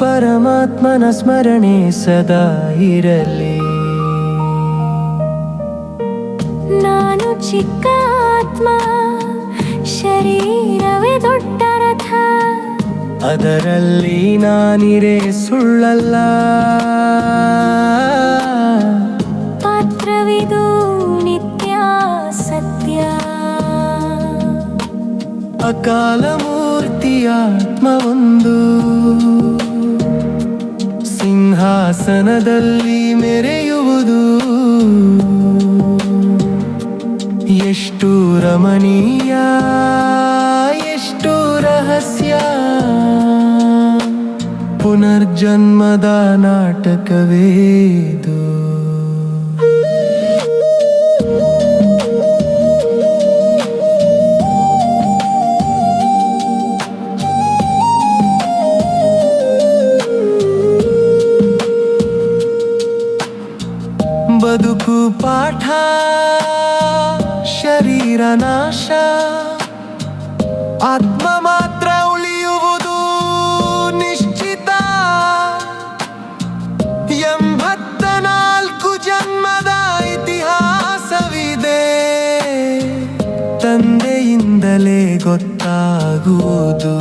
ಪರಮಾತ್ಮನ ಸ್ಮರಣೆ ಸದಾ ಇರಲಿ. ನಾನು ಚಿಕ್ಕ ಆತ್ಮ, ಶರೀರವೇ ದೊಡ್ಡ ರಥ, ಅದರಲ್ಲಿ ನಾನಿರೇ ಸುಳ್ಳಲ್ಲ. ಪಾತ್ರವಿದು ನಿತ್ಯ ಸತ್ಯ, ಅಕಾಲ ಮೂರ್ತಿಯ ಆತ್ಮವೊಂದು ಸಿಂಹಾಸನದಲ್ಲಿ ಮೆರೆಯುವುದು. ಎಷ್ಟು ರಮಣೀಯ, ಎಷ್ಟು ರಹಸ್ಯ, ಪುನರ್ಜನ್ಮದ ನಾಟಕವೇದು. ಬದುಕು ಪಾಠ, ಶರೀರ ನಾಶ, ಆತ್ಮ ಮಾತ್ರ ಉಳಿಯುವುದು ನಿಶ್ಚಿತ. 84 ಜನ್ಮದ ಇತಿಹಾಸವಿದೆ, ತಂದೆಯಿಂದಲೇ ಗೊತ್ತಾಗುವುದು.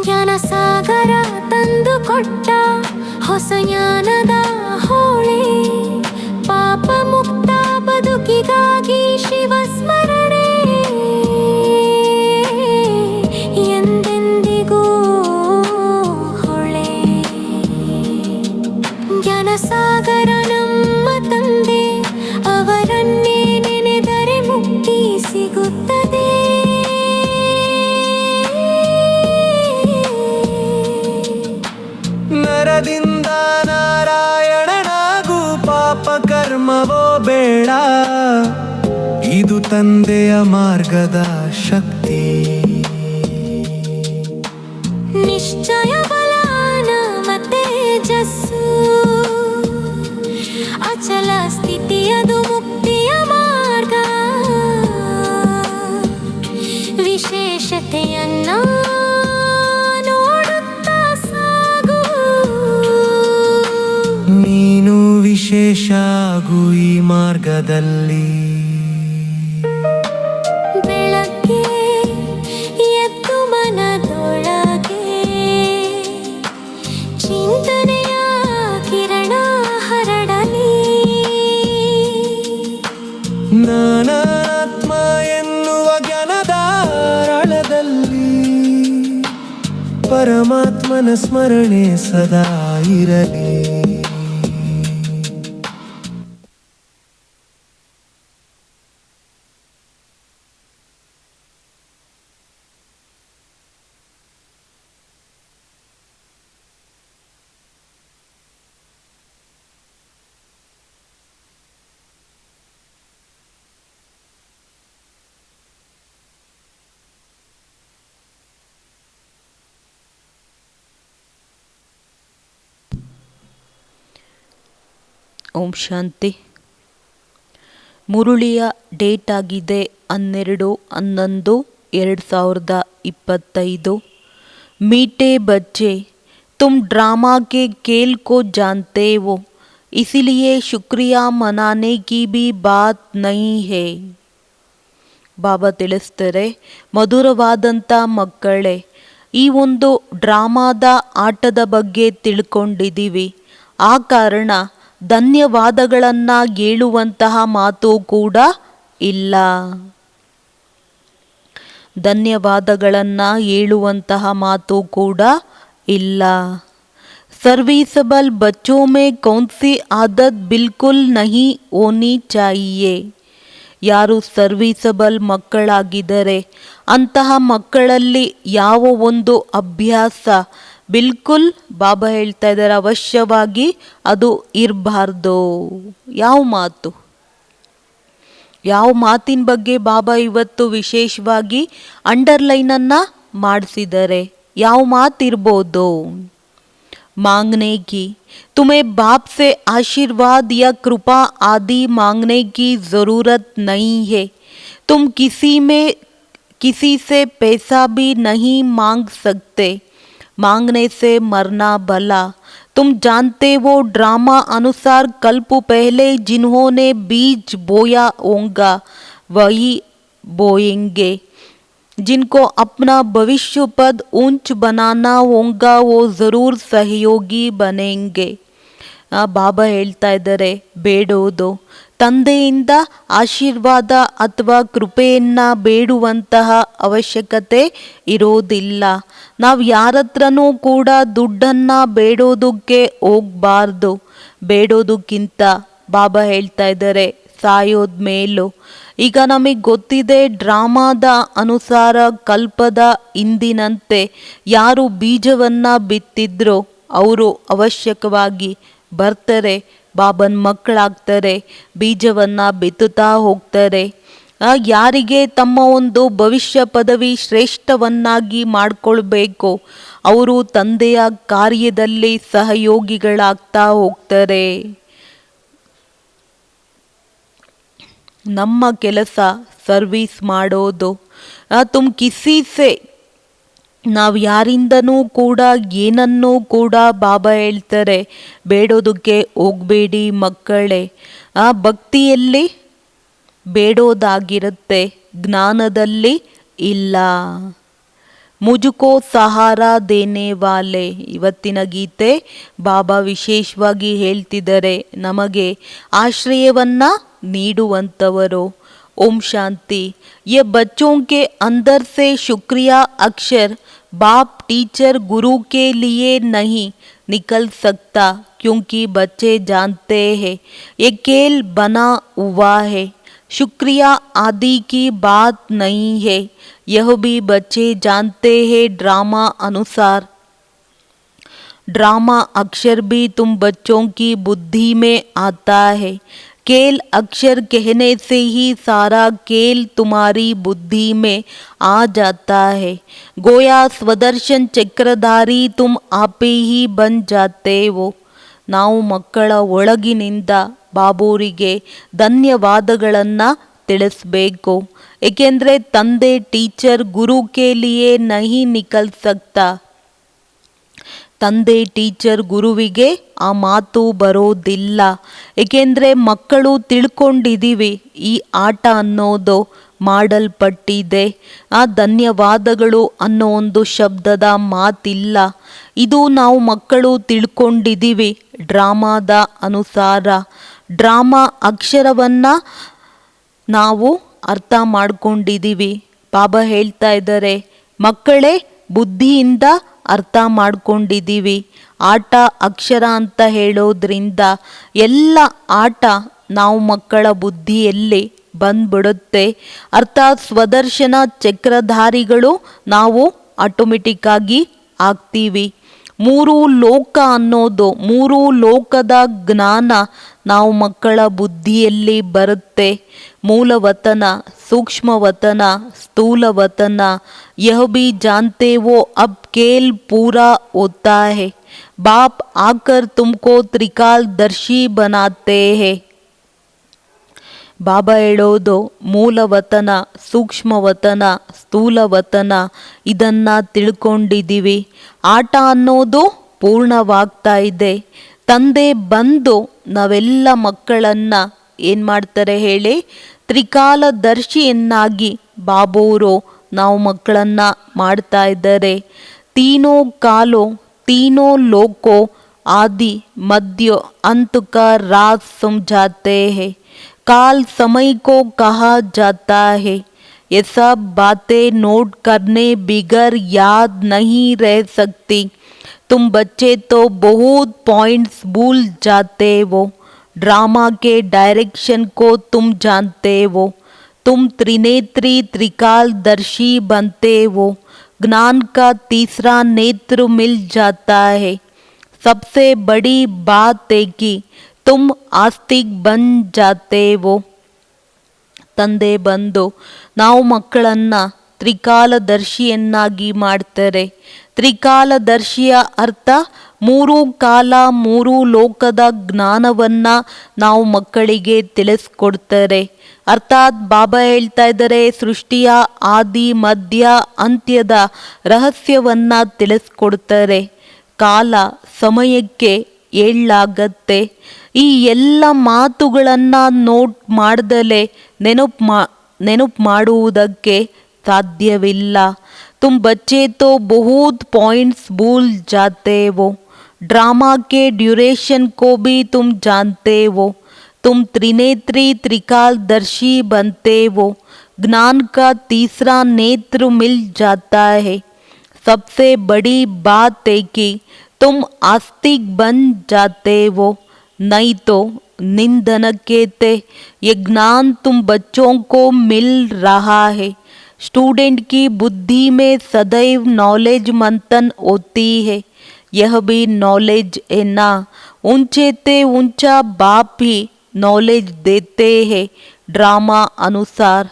ಜ್ಞಾನಸಾಗರ ತಂದು ಕೊಟ್ಟ ಹೊಸ ಜ್ಞಾನದ ಹೋಳಿ, ಪಾಪ ಮುಕ್ತ ಬದುಕಿಗಾಗಿ ಶಿವ ಸ್ಮರಣೆ ಎಂದೆಂದಿಗೂ ಹೊಳೆ. ಜ್ಞಾನಸಾಗರ ನಮ್ಮ ತಂದೆ, ಅವರನ್ನೇ ನೆನೆದರೆ ಮುಕ್ತಿ ಸಿಗುತ್ತದೆ. ನರದಿಂದ ನಾರಾಯಣನಾಗೂ ಪಾಪ ಕರ್ಮವೋ ಬೇಡ, ಇದು ತಂದೆಯ ಮಾರ್ಗದ ಶಕ್ತಿ. ನಿಶ್ಚಯ ಬಲ ನಾಮ ತೇಜಸ್ಸು, ಅಚಲ ಸ್ಥಿತಿಯದು ಮುಕ್ತಿಯ ಮಾರ್ಗ. ವಿಶೇಷತೆಯನ್ನ ನೋಡುತ್ತಾ ಸಾಗು, ನೀನು ವಿಶೇಷ ಆಗು ಈ ಮಾರ್ಗದಲ್ಲಿ. ಬೆಳಗ್ಗೆ ಎದ್ದು ಮನದೊಳಗೆ ಚಿಂತನೆಯ ಕಿರಣ ಹರಡಲಿ. ನಾನಾತ್ಮ ಎನ್ನುವ ಜ್ಞಾನದ ಆಳದಲ್ಲಿ ಪರಮಾತ್ಮನ ಸ್ಮರಣೆ ಸದಾ ಇರಲಿ. ಓಂ ಶಾಂತಿ. ಮುರುಳಿಯ ಡೇಟ್ ಆಗಿದೆ 12/11/2025. मीठे बच्चे, तुम ड्रामा के खेल को जानते हो, इसलिए शुक्रिया मनाने की भी बात नहीं है. ಬಾಬಾ ತಿಳಿಸ್ತಾರೆ, ಮಧುರವಾದಂಥ ಮಕ್ಕಳೇ, ಈ ಒಂದು ಡ್ರಾಮಾದ ಆಟದ ಬಗ್ಗೆ ತಿಳ್ಕೊಂಡಿದ್ದೀವಿ. ಆ ಕಾರಣ ಧನ್ಯವಾದಗಳನ್ನು ಹೇಳುವಂತಹ ಮಾತು ಕೂಡ ಇಲ್ಲ. ಧನ್ಯವಾದಗಳನ್ನು ಹೇಳುವಂತಹ ಮಾತು ಕೂಡ ಇಲ್ಲ. सर्विसेबल बच्चों में कौन सी आदत बिल्कुल नहीं होनी चाहिए. ಯಾರು ಸರ್ವಿಸಬಲ್ ಮಕ್ಕಳಾಗಿದ್ದಾರೆ ಅಂತಹ ಮಕ್ಕಳಲ್ಲಿ ಯಾವ ಒಂದು ಅಭ್ಯಾಸ ಬಿಲ್ಕುಲ್ ಬಾಬಾ ಹೇಳ್ತಾ ಇದ್ದಾರೆ ಅವಶ್ಯವಾಗಿ ಅದು ಇರಬಾರ್ದು. ಯಾವ ಮಾತಿನ ಬಗ್ಗೆ ಬಾಬಾ ಇವತ್ತು ವಿಶೇಷವಾಗಿ ಅಂಡರ್ಲೈನನ್ನು ಮಾಡಿಸಿದ್ದಾರೆ. ಯಾವ ಮಾತಿರ್ಬೋದು? मांगने की, तुम्हें बाप से आशीर्वाद या कृपा आदि मांगने की ज़रूरत नहीं है. तुम किसी से पैसा भी नहीं मांग सकते. मांगने से मरना भला। तुम जानते वो ड्रामा अनुसार कल्प पहले जिन्होंने बीज बोया होगा वही बोएंगे। जिनको अपना भविष्य पद ऊंच बनाना होगा वो ज़रूर सहयोगी बनेंगे। ಬಾಬಾ ಹೇಳ್ತಾ ಇದ್ದಾರೆ, ಬೇಡೋದು ತಂದೆಯಿಂದ ಆಶೀರ್ವಾದ ಅಥವಾ ಕೃಪೆಯನ್ನು ಬೇಡುವಂತಹ ಅವಶ್ಯಕತೆ ಇರೋದಿಲ್ಲ. ನಾವು ಯಾರ ಹತ್ರನೂ ಕೂಡ ದುಡ್ಡನ್ನು ಬೇಡೋದಕ್ಕೆ ಹೋಗಬಾರ್ದು. ಬೇಡೋದಕ್ಕಿಂತ ಬಾಬಾ ಹೇಳ್ತಾ ಇದ್ದಾರೆ ಸಾಯೋದ ಮೇಲೂ. ಈಗ ನಮಗೆ ಗೊತ್ತಿದೆ ಡ್ರಾಮಾದ ಅನುಸಾರ ಕಲ್ಪದ ಹಿಂದಿನಂತೆ ಯಾರು ಬೀಜವನ್ನು ಬಿತ್ತಿದ್ರೋ ಅವರು ಅವಶ್ಯಕವಾಗಿ ಬರ್ತಾರೆ, ಬಾಬನ ಮಕ್ಕಳಾಗ್ತಾರೆ, ಬೀಜವನ್ನು ಬಿತ್ತುತ್ತಾ ಹೋಗ್ತಾರೆ. ಯಾರಿಗೆ ತಮ್ಮ ಒಂದು ಭವಿಷ್ಯ ಪದವಿ ಶ್ರೇಷ್ಠವನ್ನಾಗಿ ಮಾಡಿಕೊಳ್ಬೇಕು ಅವರು ತಂದೆಯ ಕಾರ್ಯದಲ್ಲಿ ಸಹಯೋಗಿಗಳಾಗ್ತಾ ಹೋಗ್ತಾರೆ. ನಮ್ಮ ಕೆಲಸ ಸರ್ವಿಸ್ ಮಾಡೋದು. ತುಮ್ ಕಿಸಿ ಸೆ ನಾವು ಯಾರಿಂದನೂ ಕೂಡ ಏನನ್ನೂ ಕೂಡ ಬಾಬಾ ಹೇಳ್ತಾರೆ ಬೇಡೋದಕ್ಕೆ ಹೋಗಬೇಡಿ ಮಕ್ಕಳೇ. ಆ ಭಕ್ತಿಯಲ್ಲಿ ಬೇಡೋದಾಗಿರುತ್ತೆ, ಜ್ಞಾನದಲ್ಲಿ ಇಲ್ಲ. ಮುಜುಕೋ ಸಹಾರ ದೇನೆ ವಾಲೆ. ಇವತ್ತಿನ ಗೀತೆ ಬಾಬಾ ವಿಶೇಷವಾಗಿ ಹೇಳ್ತಿದ್ದಾರೆ ನಮಗೆ ಆಶ್ರಯವನ್ನು ನೀಡುವಂಥವರು. ओम शांति। ये बच्चों के अंदर से शुक्रिया अक्षर बाप टीचर गुरु के लिए नहीं निकल सकता क्योंकि बच्चे जानते हैं ये खेल बना हुआ है, शुक्रिया आदि की बात नहीं है। यह भी बच्चे जानते हैं ड्रामा अनुसार। ड्रामा अक्षर भी तुम बच्चों की बुद्धि में आता है। खेल अक्षर कहने से ही सारा खेल तुम्हारी बुद्धि में आ जाता है। गोया स्वदर्शन चक्रधारी तुम आपे ही बन जाते हो। ನಾವು ಮಕ್ಕಳ ಒಳಗಿನಿಂದ ಬಾಬೂರಿಗೆ ಧನ್ಯವಾದಗಳನ್ನು ತಿಳಿಸ್ಬೇಕು. ಏಕೆಂದರೆ ತಂದೆ ಟೀಚರ್ ಗುರು ಕೆ ಲಿಯೇ ನಹಿ ನಿಕಲ್ ಸಕ್ತಾ. ತಂದೆ ಟೀಚರ್ ಗುರುವಿಗೆ ಆ ಮಾತು ಬರೋದಿಲ್ಲ. ಏಕೆಂದರೆ ಮಕ್ಕಳು ತಿಳ್ಕೊಂಡಿದ್ದೀವಿ ಈ ಆಟ ಅನ್ನೋದು ಮಾಡಲ್ಪಟ್ಟಿದೆ. ಆ ಧನ್ಯವಾದಗಳು ಅನ್ನೋ ಒಂದು ಶಬ್ದದ ಮಾತಿಲ್ಲ. ಇದು ನಾವು ಮಕ್ಕಳು ತಿಳ್ಕೊಂಡಿದ್ದೀವಿ ಡ್ರಾಮಾದ ಅನುಸಾರ. ಡ್ರಾಮಾ ಅಕ್ಷರವನ್ನು ನಾವು ಅರ್ಥ ಮಾಡ್ಕೊಂಡಿದ್ದೀವಿ. ಬಾಬಾ ಹೇಳ್ತಾ ಇದ್ದಾರೆ ಮಕ್ಕಳೇ ಬುದ್ಧಿಯಿಂದ ಅರ್ಥ ಮಾಡ್ಕೊಂಡಿದ್ದೀವಿ. ಆಟ ಅಕ್ಷರ ಅಂತ ಹೇಳೋದ್ರಿಂದ ಎಲ್ಲ ಆಟ ನಾವು ಮಕ್ಕಳ ಬುದ್ಧಿಯಲ್ಲಿ ಬಂದ್ಬಿಡುತ್ತೆ. ಅರ್ಥಾತ್ ಸ್ವದರ್ಶನ ಚಕ್ರಧಾರಿಗಳು ನಾವು ಆಟೋಮೆಟಿಕ್ಕಾಗಿ ಆಗ್ತೀವಿ. ಮೂರು ಲೋಕ ಅನ್ನೋದು ಮೂರು ಲೋಕದ ಜ್ಞಾನ ನಾವು ಮಕ್ಕಳ ಬುದ್ಧಿಯಲ್ಲಿ ಬರುತ್ತೆ. ಮೂಲವತನ, सूक्ष्मवतन, स्थूलवतन, यह भी जानते वो अब खेल पूरा होता है। बाप आकर तुमको त्रिकालदर्शी बनाते हैं। ಬಾಬಾ ಹೇಳೋದು ಮೂಲವತನ, ಸೂಕ್ಷ್ಮವತನ, ಸ್ಥೂಲವತನ ಇದನ್ನು ತಿಳ್ಕೊಂಡಿದ್ದೀವಿ. ಆಟ ಅನ್ನೋದು ಪೂರ್ಣವಾಗ್ತಾ ಇದೆ. ತಂದೆ ಬಂದು ನಾವೆಲ್ಲ ಮಕ್ಕಳನ್ನು ಏನು ಮಾಡ್ತಾರೆ ಹೇಳಿ, ತ್ರಿಕಾಲದರ್ಶಿಯನ್ನಾಗಿ ಬಾಬೋರು ನಾವು ಮಕ್ಕಳನ್ನು ಮಾಡ್ತಾ ಇದ್ದಾರೆ. ತೀನೋ ಕಾಲೋ ತೀನೋ ಲೋಕೋ ಆದಿ ಮಧ್ಯ अंत का राज समझाते हैं। काल समय को कहा जाता है। ये सब बातें नोट करने बिगर याद नहीं रह सकती। तुम बच्चे तो बहुत पॉइंट्स भूल जाते हो। ड्रामा के डायरेक्शन को तुम जानते हो। तुम त्रिनेत्री त्रिकालदर्शी बनते हो। ज्ञान का तीसरा नेत्र मिल जाता है। सबसे बड़ी बात है कि तुम आस्तिक बन जाते हो। ತಂದೆ ಬಂದು ನಾವು ಮಕ್ಕಳನ್ನು ತ್ರಿಕಾಲದರ್ಶಿಯನ್ನಾಗಿ ಮಾಡ್ತಾರೆ. ತ್ರಿಕಾಲದರ್ಶಿಯ ಅರ್ಥ ಮೂರು ಕಾಲ ಮೂರು ಲೋಕದ ಜ್ಞಾನವನ್ನು ನಾವು ಮಕ್ಕಳಿಗೆ ತಿಳಿಸ್ಕೊಡ್ತಾರೆ. ಅರ್ಥಾತ್ ಬಾಬಾ ಹೇಳ್ತಾ ಇದ್ದಾರೆ, ಸೃಷ್ಟಿಯ ಆದಿ ಮಧ್ಯ ಅಂತ್ಯದ ರಹಸ್ಯವನ್ನ ತಿಳಿಸ್ಕೊಡ್ತಾರೆ. ಕಾಲ ಸಮಯಕ್ಕೆ ಏಳಾಗತ್ತೆ. ಈ ಎಲ್ಲ ಮಾತುಗಳನ್ನ ನೋಟ್ ಮಾಡ್ದಲೇ ನೆನಪು ಮಾಡುವುದಕ್ಕೆ ಸಾಧ್ಯವಿಲ್ಲ. तुम बच्चे तो बहुत पॉइंट्स भूल जाते हो. ड्रामा के ड्यूरेशन को भी तुम जानते हो. तुम त्रिनेत्री त्रिकालदर्शी बनते हो. ज्ञान का तीसरा नेत्र मिल जाता है. सबसे बड़ी बात है कि तुम आस्तिक बन जाते हो, नहीं तो निंदन के थे. ये ज्ञान तुम बच्चों को मिल रहा है. स्टूडेंट की बुद्धि में सदैव नॉलेज मंथन होती है. यह भी नॉलेज है ना. ऊंचे ते ऊंचा बाप ही नॉलेज देते हैं ड्रामा अनुसार.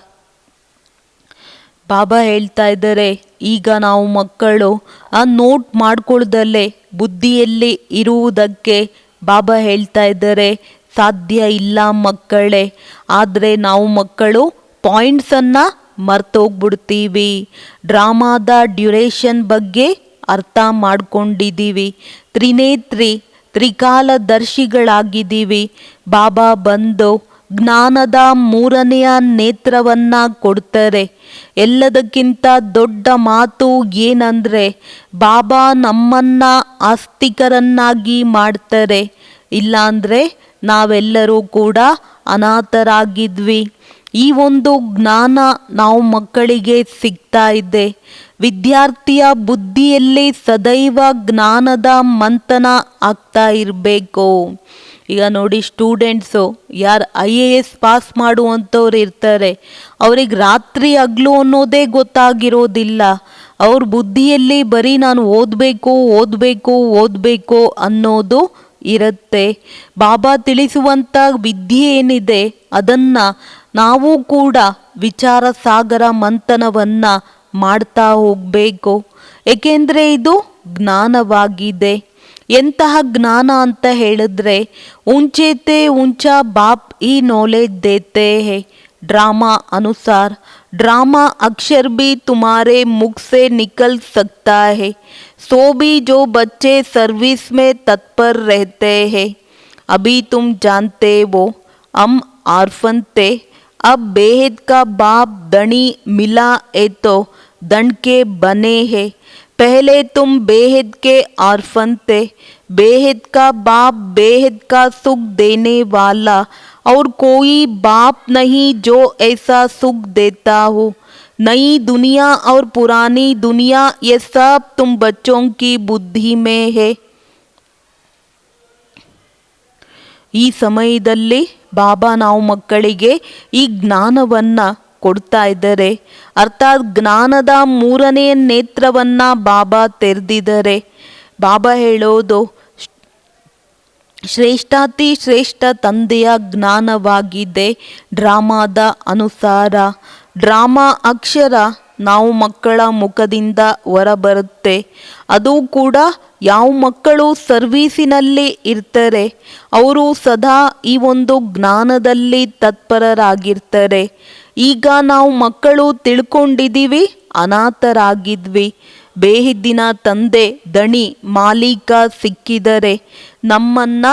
ಬಾಬಾ ಹೇಳ್ತಾ ಇದ್ದಾರೆ, ಈಗ ನಾವು ಮಕ್ಕಳು ನೋಟ್ ಮಾಡ್ಕೊಳ್ದಲ್ಲೇ ಬುದ್ಧಿಯಲ್ಲಿ ಇರುವುದಕ್ಕೆ ಬಾಬಾ ಹೇಳ್ತಾ ಇದ್ದಾರೆ ಸಾಧ್ಯ ಇಲ್ಲ ಮಕ್ಕಳೇ. ಆದರೆ ನಾವು ಮಕ್ಕಳು ಪಾಯಿಂಟ್ಸನ್ನು ಮರ್ತೋಗ್ಬಿಡ್ತೀವಿ. ಡ್ರಾಮಾದ ಡ್ಯೂರೇಷನ್ ಬಗ್ಗೆ ಅರ್ಥ ಮಾಡ್ಕೊಂಡಿದ್ದೀವಿ. ತ್ರಿನೇತ್ರಿ ತ್ರಿಕಾಲದರ್ಶಿಗಳಾಗಿದ್ದೀವಿ. ಬಾಬಾ ಬಂದು ಜ್ಞಾನದ ಮೂರನೆಯ ನೇತ್ರವನ್ನ ಕೊಡ್ತಾರೆ. ಎಲ್ಲದಕ್ಕಿಂತ ದೊಡ್ಡ ಮಾತು ಏನಂದರೆ, ಬಾಬಾ ನಮ್ಮನ್ನ ಆಸ್ತಿಕರನ್ನಾಗಿ ಮಾಡ್ತಾರೆ. ಇಲ್ಲಾಂದರೆ ನಾವೆಲ್ಲರೂ ಕೂಡ ಅನಾಥರಾಗಿದ್ವಿ. ಈ ಒಂದು ಜ್ಞಾನ ನಾವು ಮಕ್ಕಳಿಗೆ ಸಿಗ್ತಾ ಇದೆ. ವಿದ್ಯಾರ್ಥಿಯ ಬುದ್ಧಿಯಲ್ಲಿ ಸದೈವ ಜ್ಞಾನದ ಮಂಥನ ಆಗ್ತಾ ಇರಬೇಕು. ಈಗ ನೋಡಿ, ಸ್ಟೂಡೆಂಟ್ಸು ಯಾರು IAS ಪಾಸ್ ಮಾಡುವಂಥವ್ರು ಇರ್ತಾರೆ, ಅವ್ರಿಗೆ ರಾತ್ರಿ ಹಗಲು ಅನ್ನೋದೇ ಗೊತ್ತಾಗಿರೋದಿಲ್ಲ. ಅವ್ರ ಬುದ್ಧಿಯಲ್ಲಿ ಬರೀ ನಾನು ಓದಬೇಕು ಅನ್ನೋದು ಇರುತ್ತೆ. ಬಾಬಾ ತಿಳಿಸುವಂಥ ವಿದ್ಯೆ ಏನಿದೆ ಅದನ್ನು ನಾವು ಕೂಡ ವಿಚಾರ ಸಾಗರ ಮಂಥನವನ್ನು ಮಾಡ್ತಾ ಹೋಗಬೇಕು. ಏಕೆಂದರೆ ಇದು ಜ್ಞಾನವಾಗಿದೆ. ಎಂತಹ ಜ್ಞಾನ ಅಂತ ಹೇಳಿದ್ರೆ, ऊंचे ऊंचा बाप ही नॉलेज देते हैं ड्रामा अनुसार. ड्रामा अक्षर भी तुम्हारे मुख से निकल सकता है. सो भी जो बच्चे सर्विस में तत्पर रहते हैं. अभी तुम जानते हो हम आर्फन थे, अब बेहद का बाप धनी मिला है तो धन के बने हैं. पहले तुम बेहद के आर्फन थे. बेहद का बाप बेहद का सुख देने वाला और कोई बाप नहीं जो ऐसा सुख देता हो. नई दुनिया और पुरानी दुनिया ये सब तुम बच्चों की बुद्धि में है. ಈ ಸಮಯದಲ್ಲಿ ಬಾಬಾ ನಾವು ಮಕ್ಕಳಿಗೆ ಈ ಜ್ಞಾನವನ್ನು ಕೊಡ್ತಾ ಇದ್ದಾರೆ. ಅರ್ಥಾತ್ ಜ್ಞಾನದ ಮೂರನೇ ನೇತ್ರವನ್ನು ಬಾಬಾ ತೆರೆದಿದ್ದಾರೆ. ಬಾಬಾ ಹೇಳೋದು ಶ್ರೇಷ್ಠಾತಿ ಶ್ರೇಷ್ಠ ತಂದೆಯ ಜ್ಞಾನವಾಗಿದೆ ಡ್ರಾಮಾದ ಅನುಸಾರ. ಡ್ರಾಮಾ ಅಕ್ಷರ ನಾವು ಮಕ್ಕಳ ಮುಖದಿಂದ ಹೊರಬರುತ್ತೆ. ಅದು ಕೂಡ ಯಾವ ಮಕ್ಕಳು ಸರ್ವೀಸಿನಲ್ಲಿ ಇರ್ತಾರೆ ಅವರು ಸದಾ ಈ ಒಂದು ಜ್ಞಾನದಲ್ಲಿ ತತ್ಪರರಾಗಿರ್ತಾರೆ. ಈಗ ನಾವು ಮಕ್ಕಳು ತಿಳ್ಕೊಂಡಿದ್ದೀವಿ, ಅನಾಥರಾಗಿದ್ವಿ. ಬೇಹಿದ್ದಿನ ತಂದೆ ದಣಿ ಮಾಲೀಕ ಸಿಕ್ಕಿದರೆ ನಮ್ಮನ್ನ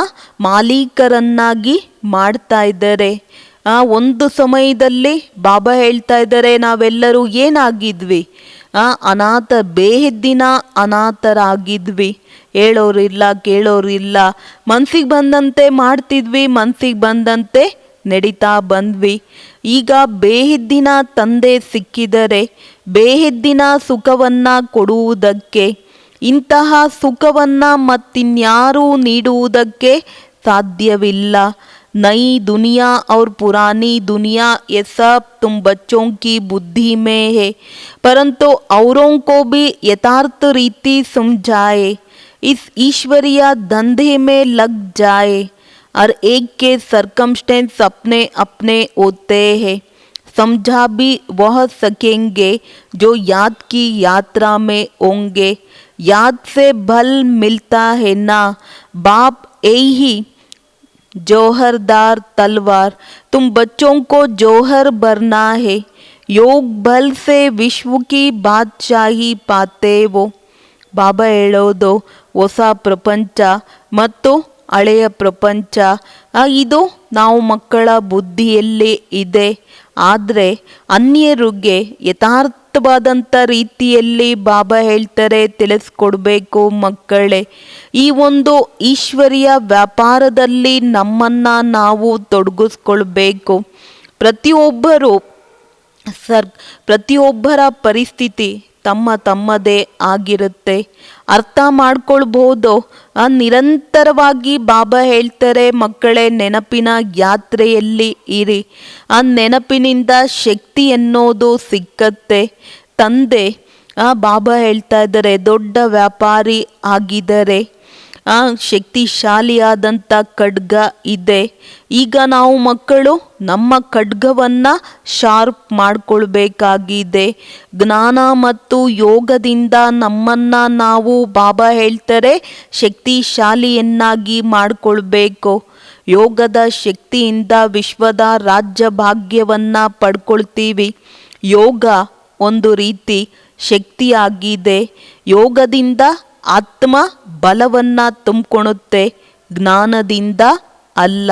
ಮಾಲೀಕರನ್ನಾಗಿ ಮಾಡ್ತಾ ಇದ್ದಾರೆ. ಒಂದು ಸಮಯದಲ್ಲಿ ಬಾಬಾ ಹೇಳ್ತಾ ಇದ್ದಾರೆ, ನಾವೆಲ್ಲರೂ ಏನಾಗಿದ್ವಿ? ಬೇಹಿದ್ದಿನ ಅನಾಥರಾಗಿದ್ವಿ. ಹೇಳೋರಿಲ್ಲ, ಕೇಳೋರಿಲ್ಲ, ಮನ್ಸಿಗೆ ಬಂದಂತೆ ಮಾಡ್ತಿದ್ವಿ, ಮನ್ಸಿಗೆ ಬಂದಂತೆ ನಡೀತಾ ಬಂದ್ವಿ. ಈಗ ಬೇಹಿದ್ದಿನ ತಂದೆ ಸಿಕ್ಕಿದರೆ ಬೇಹಿದ್ದಿನ ಸುಖವನ್ನು ಕೊಡುವುದಕ್ಕೆ, ಇಂತಹ ಸುಖವನ್ನು ಮತ್ತಿನ್ಯಾರೂ ನೀಡುವುದಕ್ಕೆ ಸಾಧ್ಯವಿಲ್ಲ. नई दुनिया और पुरानी दुनिया ये सब तुम बच्चों की बुद्धि में है, परंतु औरों को भी यथार्थ रीति समझाए, इस ईश्वरीय धंधे में लग जाए. हर एक के सर्कमस्टेंस अपने अपने होते हैं. समझा भी वह सकेंगे जो याद की यात्रा में होंगे. याद से बल मिलता है ना. बाप यही जौहरदार तलवार, तुम बच्चों को जौहर भरना है, योग बल से विश्व की बादशाही पाते वो. ಬಾಬಾ ಹೇಳೋದು ಹೊಸ ಪ್ರಪಂಚ ಮತ್ತು ಹಳೆಯ ಪ್ರಪಂಚ ಇದು ನಾವು ಮಕ್ಕಳ ಬುದ್ಧಿಯಲ್ಲಿ ಇದೆ. ಆದರೆ ಅನ್ಯರಿಗೆ ಯಥಾರ್ಥವಾದಂಥ ರೀತಿಯಲ್ಲಿ ಬಾಬಾ ಹೇಳ್ತಾರೆ ತಿಳಿಸ್ಕೊಡ್ಬೇಕು ಮಕ್ಕಳೇ. ಈ ಒಂದು ಈಶ್ವರಿಯ ವ್ಯಾಪಾರದಲ್ಲಿ ನಮ್ಮನ್ನು ನಾವು ತೊಡಗಿಸ್ಕೊಳ್ಬೇಕು. ಪ್ರತಿಯೊಬ್ಬರ ಪರಿಸ್ಥಿತಿ ತಮ್ಮದೇ ಆಗಿರುತ್ತೆ. ಅರ್ಥ ಮಾಡ್ಕೊಳ್ಬೋದು. ನಿರಂತರವಾಗಿ ಬಾಬಾ ಹೇಳ್ತಾರೆ ಮಕ್ಕಳೇ ನೆನಪಿನ ಯಾತ್ರೆಯಲ್ಲಿ ಇರಿ. ಆ ನೆನಪಿನಿಂದ ಶಕ್ತಿ ಎನ್ನೋದು ಸಿಕ್ಕತ್ತೆ. ತಂದೆ ಬಾಬಾ ಹೇಳ್ತಾ ಇದ್ದಾರೆ ದೊಡ್ಡ ವ್ಯಾಪಾರಿ ಆಗಿದ್ದಾರೆ. ಶಕ್ತಿಶಾಲಿಯಾದಂಥ ಖಡ್ಗ ಇದೆ. ಈಗ ನಾವು ಮಕ್ಕಳು ನಮ್ಮ ಖಡ್ಗವನ್ನು ಶಾರ್ಪ್ ಮಾಡಿಕೊಳ್ಬೇಕಾಗಿದೆ. ಜ್ಞಾನ ಮತ್ತು ಯೋಗದಿಂದ ನಮ್ಮನ್ನು ನಾವು ಬಾಬಾ ಹೇಳ್ತಾರೆ ಶಕ್ತಿಶಾಲಿಯನ್ನಾಗಿ ಮಾಡಿಕೊಳ್ಬೇಕು. ಯೋಗದ ಶಕ್ತಿಯಿಂದ ವಿಶ್ವದ ರಾಜ್ಯ ಭಾಗ್ಯವನ್ನು ಪಡ್ಕೊಳ್ತೀವಿ. ಯೋಗ ಒಂದು ರೀತಿ ಶಕ್ತಿಯಾಗಿದೆ. ಯೋಗದಿಂದ ಆತ್ಮ ಬಲವನ್ನು ತುಂಬಿಕೊಳ್ಳುತ್ತೆ, ಜ್ಞಾನದಿಂದ ಅಲ್ಲ.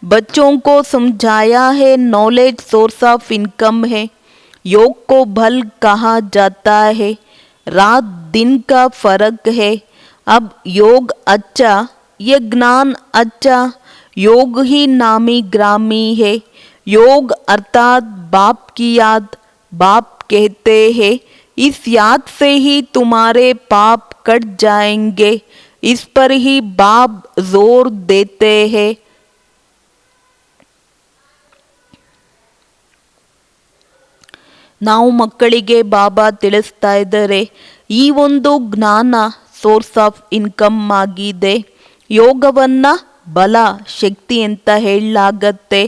बच्चों को समझाया है नॉलेज सोर्स ऑफ इनकम है, योग को बल कहा जाता है, रात दिन का फर्क है. अब योग अच्छा, ये ज्ञान अच्छा, योग ही नामी ग्रामी है. योग अर्थात बाप की याद, बाप कहते हैं इस याद से ही तुम्हारे पाप कट जाएंगे. इस पर ही बाप जोर देते हैं. ನಾವು ಮಕ್ಕಳಿಗೆ ಬಾಬಾ ತಿಳಿಸ್ತಾ ಇದ್ದಾರೆ ಈ ಒಂದು ಜ್ಞಾನ ಸೋರ್ಸ್ ಆಫ್ ಇನ್ಕಮ್ ಆಗಿದೆ. ಯೋಗವನ್ನು ಬಲ ಶಕ್ತಿ ಅಂತ ಹೇಳಲಾಗತ್ತೆ.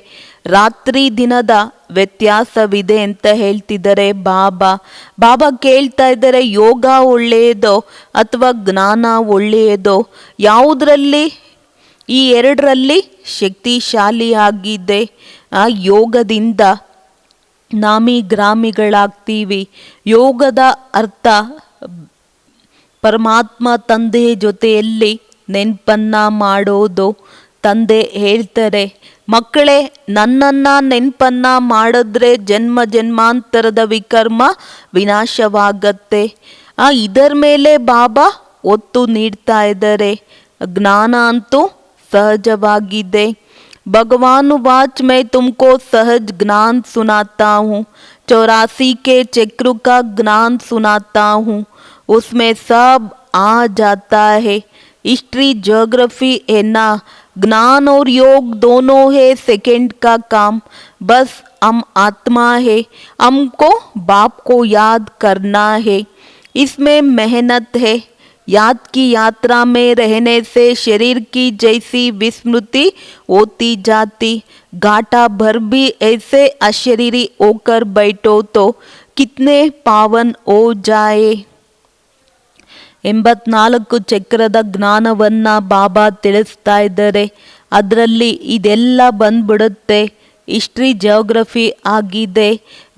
ರಾತ್ರಿ ದಿನದ ವ್ಯತ್ಯಾಸವಿದೆ ಅಂತ ಹೇಳ್ತಿದ್ದಾರೆ ಬಾಬಾ ಕೇಳ್ತಾ ಇದ್ದಾರೆ ಯೋಗ ಒಳ್ಳೆಯದೋ ಅಥವಾ ಜ್ಞಾನ ಒಳ್ಳೆಯದೋ, ಯಾವುದರಲ್ಲಿ ಈ ಎರಡರಲ್ಲಿ ಶಕ್ತಿಶಾಲಿಯಾಗಿದೆ. ಆ ಯೋಗದಿಂದ ನಾಮಿ ಗ್ರಾಮಿಗಳಾಗ್ತೀವಿ. ಯೋಗದ ಅರ್ಥ ಪರಮಾತ್ಮ ತಂದೆ ಜೊತೆಯಲ್ಲಿ ನೆನಪನ್ನ ಮಾಡೋದು. ತಂದೆ ಹೇಳ್ತಾರೆ ಮಕ್ಕಳೇ ನನ್ನನ್ನು ನೆನಪನ್ನ ಮಾಡಿದ್ರೆ ಜನ್ಮ ಜನ್ಮಾಂತರದ ವಿಕರ್ಮ ವಿನಾಶವಾಗತ್ತೆ. ಇದರ ಮೇಲೆ ಬಾಬಾ ಒತ್ತು ನೀಡ್ತಾ ಇದ್ದಾರೆ. ಜ್ಞಾನ ಅಂತೂ ಸಹಜವಾಗಿದೆ. भगवान वाच मैं तुमको सहज ज्ञान सुनाता हूँ, 84 के चक्र का ज्ञान सुनाता हूँ, उसमें सब आ जाता है. हिस्ट्री ज्योग्राफी है ना, ज्ञान और योग दोनों है सेकंड का काम. बस हम आत्मा है, हमको बाप को याद करना है. इसमें मेहनत है. याद की यात्रा में रहने से शरीर की जैसी विस्मृति होती जाती. घाटा भर भी ऐसे अशरीरी होकर बैठो तो कितने पावन हो जाए. 84 ಚಕ್ರದ ಜ್ಞಾನವನ್ನು ಬಾಬಾ ತಿಳಿಸ್ತಾ ಇದ್ದಾರೆ. ಅದರಲ್ಲಿ ಇದೆಲ್ಲ ಬಂದ್ಬಿಡುತ್ತೆ. ಹಿಸ್ಟ್ರಿ ಜಿಯೋಗ್ರಫಿ ಆಗಿದೆ.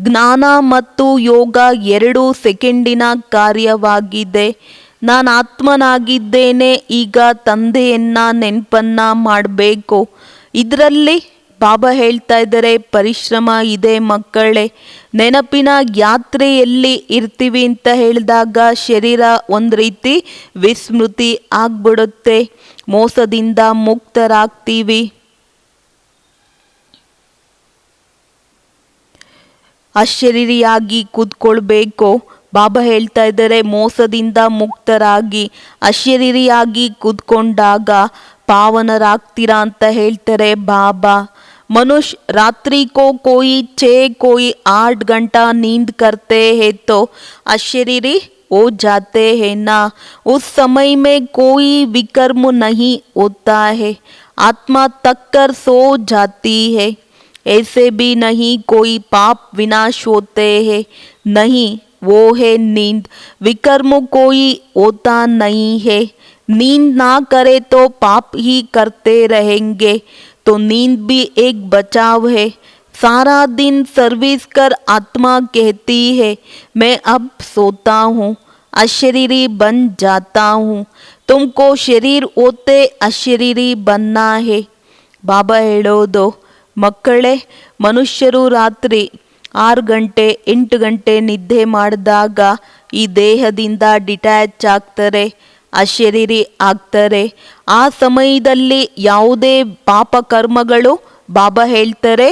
ಜ್ಞಾನ ಮತ್ತು ಯೋಗ ಎರಡು ಸೆಕೆಂಡಿನ ಕಾರ್ಯವಾಗಿದೆ. ನಾನು ಆತ್ಮನಾಗಿದ್ದೇನೆ, ಈಗ ತಂದೆಯನ್ನ ನೆನಪನ್ನ ಮಾಡಬೇಕು. ಇದರಲ್ಲಿ ಬಾಬಾ ಹೇಳ್ತಾ ಇದ್ದಾರೆ ಪರಿಶ್ರಮ ಇದೆ ಮಕ್ಕಳೇ. ನೆನಪಿನ ಯಾತ್ರೆಯಲ್ಲಿ ಇರ್ತೀವಿ ಅಂತ ಹೇಳಿದಾಗ ಶರೀರ ಒಂದು ರೀತಿ ವಿಸ್ಮೃತಿ ಆಗ್ಬಿಡುತ್ತೆ. ಮೋಸದಿಂದ ಮುಕ್ತರಾಗ್ತೀವಿ. ಅಶರೀರಿಯಾಗಿ ಕೂತ್ಕೊಳ್ಬೇಕು. ಬಾಬಾ ಹೇಳ್ತಾ ಇದ್ದಾರೆ ಮೋಸದಿಂದ ಮುಕ್ತರಾಗಿ ಅಶರೀರಿಯಾಗಿ ಕೂತ್ಕೊಂಡಾಗ ಪಾವನರಾಗ್ತೀರಾ ಅಂತ ಹೇಳ್ತಾರೆ ಬಾಬಾ. मनुष्य रात्रि को कोई 6 कोई 8 घंटा नींद करते हैं तो अशरीरी हो जाते हैं ना. उस समय में कोई विकर्म नहीं होता है, आत्मा तक कर सो जाती है. ऐसे भी नहीं कोई पाप विनाश होते हैं, नहीं वो है नींद। विकर्म कोई होता नहीं है। नींद ना करे तो पाप ही करते रहेंगे। तो नींद भी एक बचाव है। सारा दिन सर्विस कर आत्मा कहती है मैं अब सोता हूँ, अशरीरी बन जाता हूँ। तुमको शरीर होते अशरीरी बनना है. ಬಾಬಾ ಹೇಳೋದು, ಮಕ್ಕಳೇ, ಮನುಷ್ಯರು ರಾತ್ರಿ 6 ಗಂಟೆ 8 ಗಂಟೆ ನಿದ್ದೆ ಮಾಡಿದಾಗ ಈ ದೇಹದಿಂದ ಡಿಟ್ಯಾಚ್ ಆಗ್ತಾರೆ, ಅಶರೀರಿ ಆಗ್ತಾರೆ. ಆ ಸಮಯದಲ್ಲಿ ಯಾವುದೇ ಪಾಪ ಕರ್ಮಗಳು ಬಾಬಾ ಹೇಳ್ತಾರೆ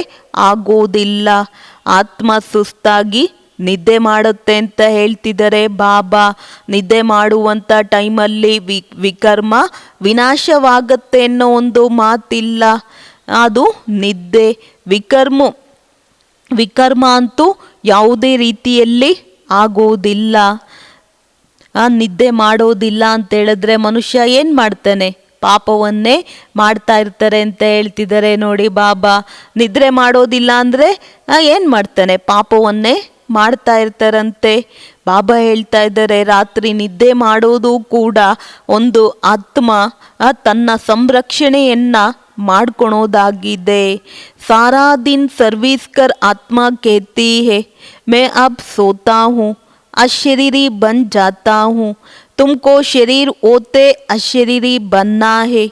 ಆಗೋದಿಲ್ಲ. ಆತ್ಮ ಸುಸ್ತಾಗಿ ನಿದ್ದೆ ಮಾಡುತ್ತೆ ಅಂತ ಹೇಳ್ತಿದ್ದಾರೆ ಬಾಬಾ. ನಿದ್ದೆ ಮಾಡುವಂಥ ಟೈಮಲ್ಲಿ ವಿಕರ್ಮ ವಿನಾಶವಾಗತ್ತೆ ಅನ್ನೋ ಒಂದು ಮಾತಿಲ್ಲ. ಅದು ನಿದ್ದೆ. ವಿಕರ್ಮ ಅಂತೂ ಯಾವುದೇ ರೀತಿಯಲ್ಲಿ ಆಗೋದಿಲ್ಲ. ನಿದ್ದೆ ಮಾಡೋದಿಲ್ಲ ಅಂತ ಹೇಳಿದ್ರೆ ಮನುಷ್ಯ ಏನು ಮಾಡ್ತಾನೆ? ಪಾಪವನ್ನೇ ಮಾಡ್ತಾ ಇರ್ತಾರೆ ಅಂತ ಹೇಳ್ತಿದ್ದಾರೆ ನೋಡಿ ಬಾಬಾ. ನಿದ್ರೆ ಮಾಡೋದಿಲ್ಲ ಅಂದರೆ ಏನು ಮಾಡ್ತಾನೆ? ಪಾಪವನ್ನೇ ಮಾಡ್ತಾ ಇರ್ತಾರಂತೆ. ಬಾಬಾ ಹೇಳ್ತಾ ಇದ್ದಾರೆ, ರಾತ್ರಿ ನಿದ್ದೆ ಮಾಡೋದು ಕೂಡ ಒಂದು ಆತ್ಮ ತನ್ನ ಸಂರಕ್ಷಣೆಯನ್ನ ಮಾಡ್ಕೊಳೋದಾಗಿದೆ. ಸಾರಾ ದಿನ್ ಸರ್ವಿಸ್ ಕರ್ ಆತ್ಮ कहती है मैं अब सोता हूँ, अशरीरी बन जाता हूँ. तुमको शरीर होते अशरीरी बनना है.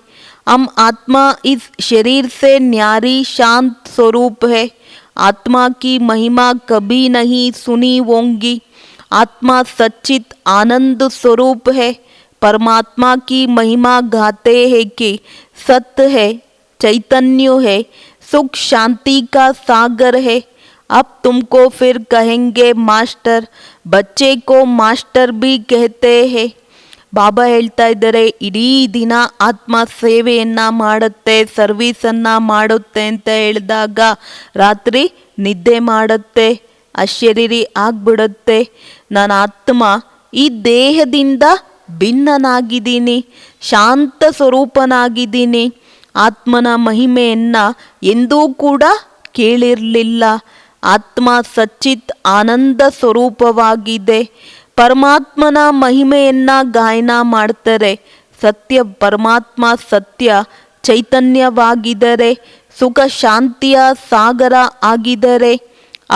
हम आत्मा इस शरीर से न्यारी शांत स्वरूप है. आत्मा की महिमा कभी नहीं सुनी होंगी. आत्मा सच्चित आनंद स्वरूप है. परमात्मा की महिमा गाते हैं कि सत्य है, चैतन्य है, सुख शांति का सागर है. अब तुमको फिर कहेंगे मास्टर. बच्चे को मास्टर भी कहते हैं. ಬಾಬಾ ಹೇಳ್ತಾ ಇದ್ದಾರೆ, ಇಡೀ ದಿನ ಆತ್ಮ ಸೇವೆಯನ್ನು ಮಾಡುತ್ತೆ, ಸರ್ವೀಸನ್ನು ಮಾಡುತ್ತೆ ಅಂತ ಹೇಳಿದಾಗ ರಾತ್ರಿ ನಿದ್ದೆ ಮಾಡುತ್ತೆ, ಅಶರೀರಿ ಆಗ್ಬಿಡುತ್ತೆ. ನಾನು ಆತ್ಮ ಈ ದೇಹದಿಂದ ಭಿನ್ನನಾಗಿದ್ದೀನಿ, ಶಾಂತ ಸ್ವರೂಪನಾಗಿದ್ದೀನಿ. ಆತ್ಮನ ಮಹಿಮೆಯನ್ನು ಎಂದೂ ಕೂಡ ಕೇಳಿರಲಿಲ್ಲ. ಆತ್ಮ ಸಚ್ಚಿತ್ ಆನಂದ ಸ್ವರೂಪವಾಗಿದೆ. ಪರಮಾತ್ಮನ ಮಹಿಮೆಯನ್ನ ಗಾಯನ ಮಾಡ್ತಾರೆ. ಸತ್ಯ ಪರಮಾತ್ಮ ಸತ್ಯ ಚೈತನ್ಯವಾಗಿದ್ದಾರೆ, ಸುಖ ಶಾಂತಿಯ ಸಾಗರ ಆಗಿದ್ದಾರೆ.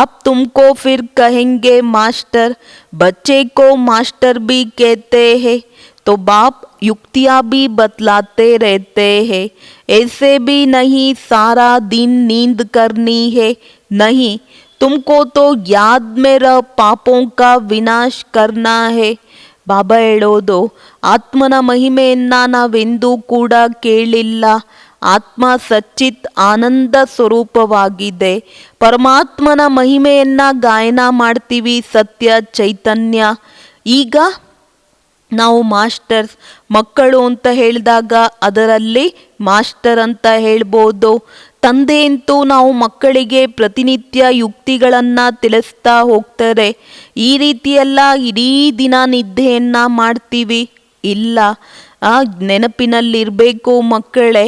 ಅಬ್ ತುಮಕೋ ಫಿರ್ ಕಹೆಂಗೆ ಮಾಸ್ಟರ್, ಬಚ್ಚೆ ಕೋ ಮಾಸ್ಟರ್ भी कहते हैं. तो बाप युक्तियाँ भी बतलाते रहते हैं. ऐसे भी नहीं सारा दिन नींद करनी है. नहीं, तुमको तो याद में रह पापों का विनाश करना है. ಬಾಬಾ ಹೇಳೋದು, ಆತ್ಮನ ಮಹಿಮೆಯನ್ನು ನಾವೆಂದೂ ಕೂಡ ಕೇಳಿಲ್ಲ. ಆತ್ಮ ಸಚ್ಚಿತ್ ಆನಂದ ಸ್ವರೂಪವಾಗಿದೆ. ಪರಮಾತ್ಮನ ಮಹಿಮೆಯನ್ನ ಗಾಯನ ಮಾಡ್ತೀವಿ, ಸತ್ಯ ಚೈತನ್ಯ. ಈಗ ನಾವು ಮಾಸ್ಟರ್ಸ್, ಮಕ್ಕಳು ಅಂತ ಹೇಳಿದಾಗ ಅದರಲ್ಲಿ ಮಾಸ್ಟರ್ ಅಂತ ಹೇಳ್ಬೋದು. ತಂದೆ ಅಂತೂ ನಾವು ಮಕ್ಕಳಿಗೆ ಪ್ರತಿನಿತ್ಯ ಯುಕ್ತಿಗಳನ್ನು ತಿಳಿಸ್ತಾ ಹೋಗ್ತಾರೆ. ಈ ರೀತಿಯೆಲ್ಲ ಇಡೀ ದಿನ ನಿದ್ದೆಯನ್ನು ಮಾಡ್ತೀವಿ ಇಲ್ಲ. ನೆನಪಿನಲ್ಲಿರಬೇಕು ಮಕ್ಕಳೇ,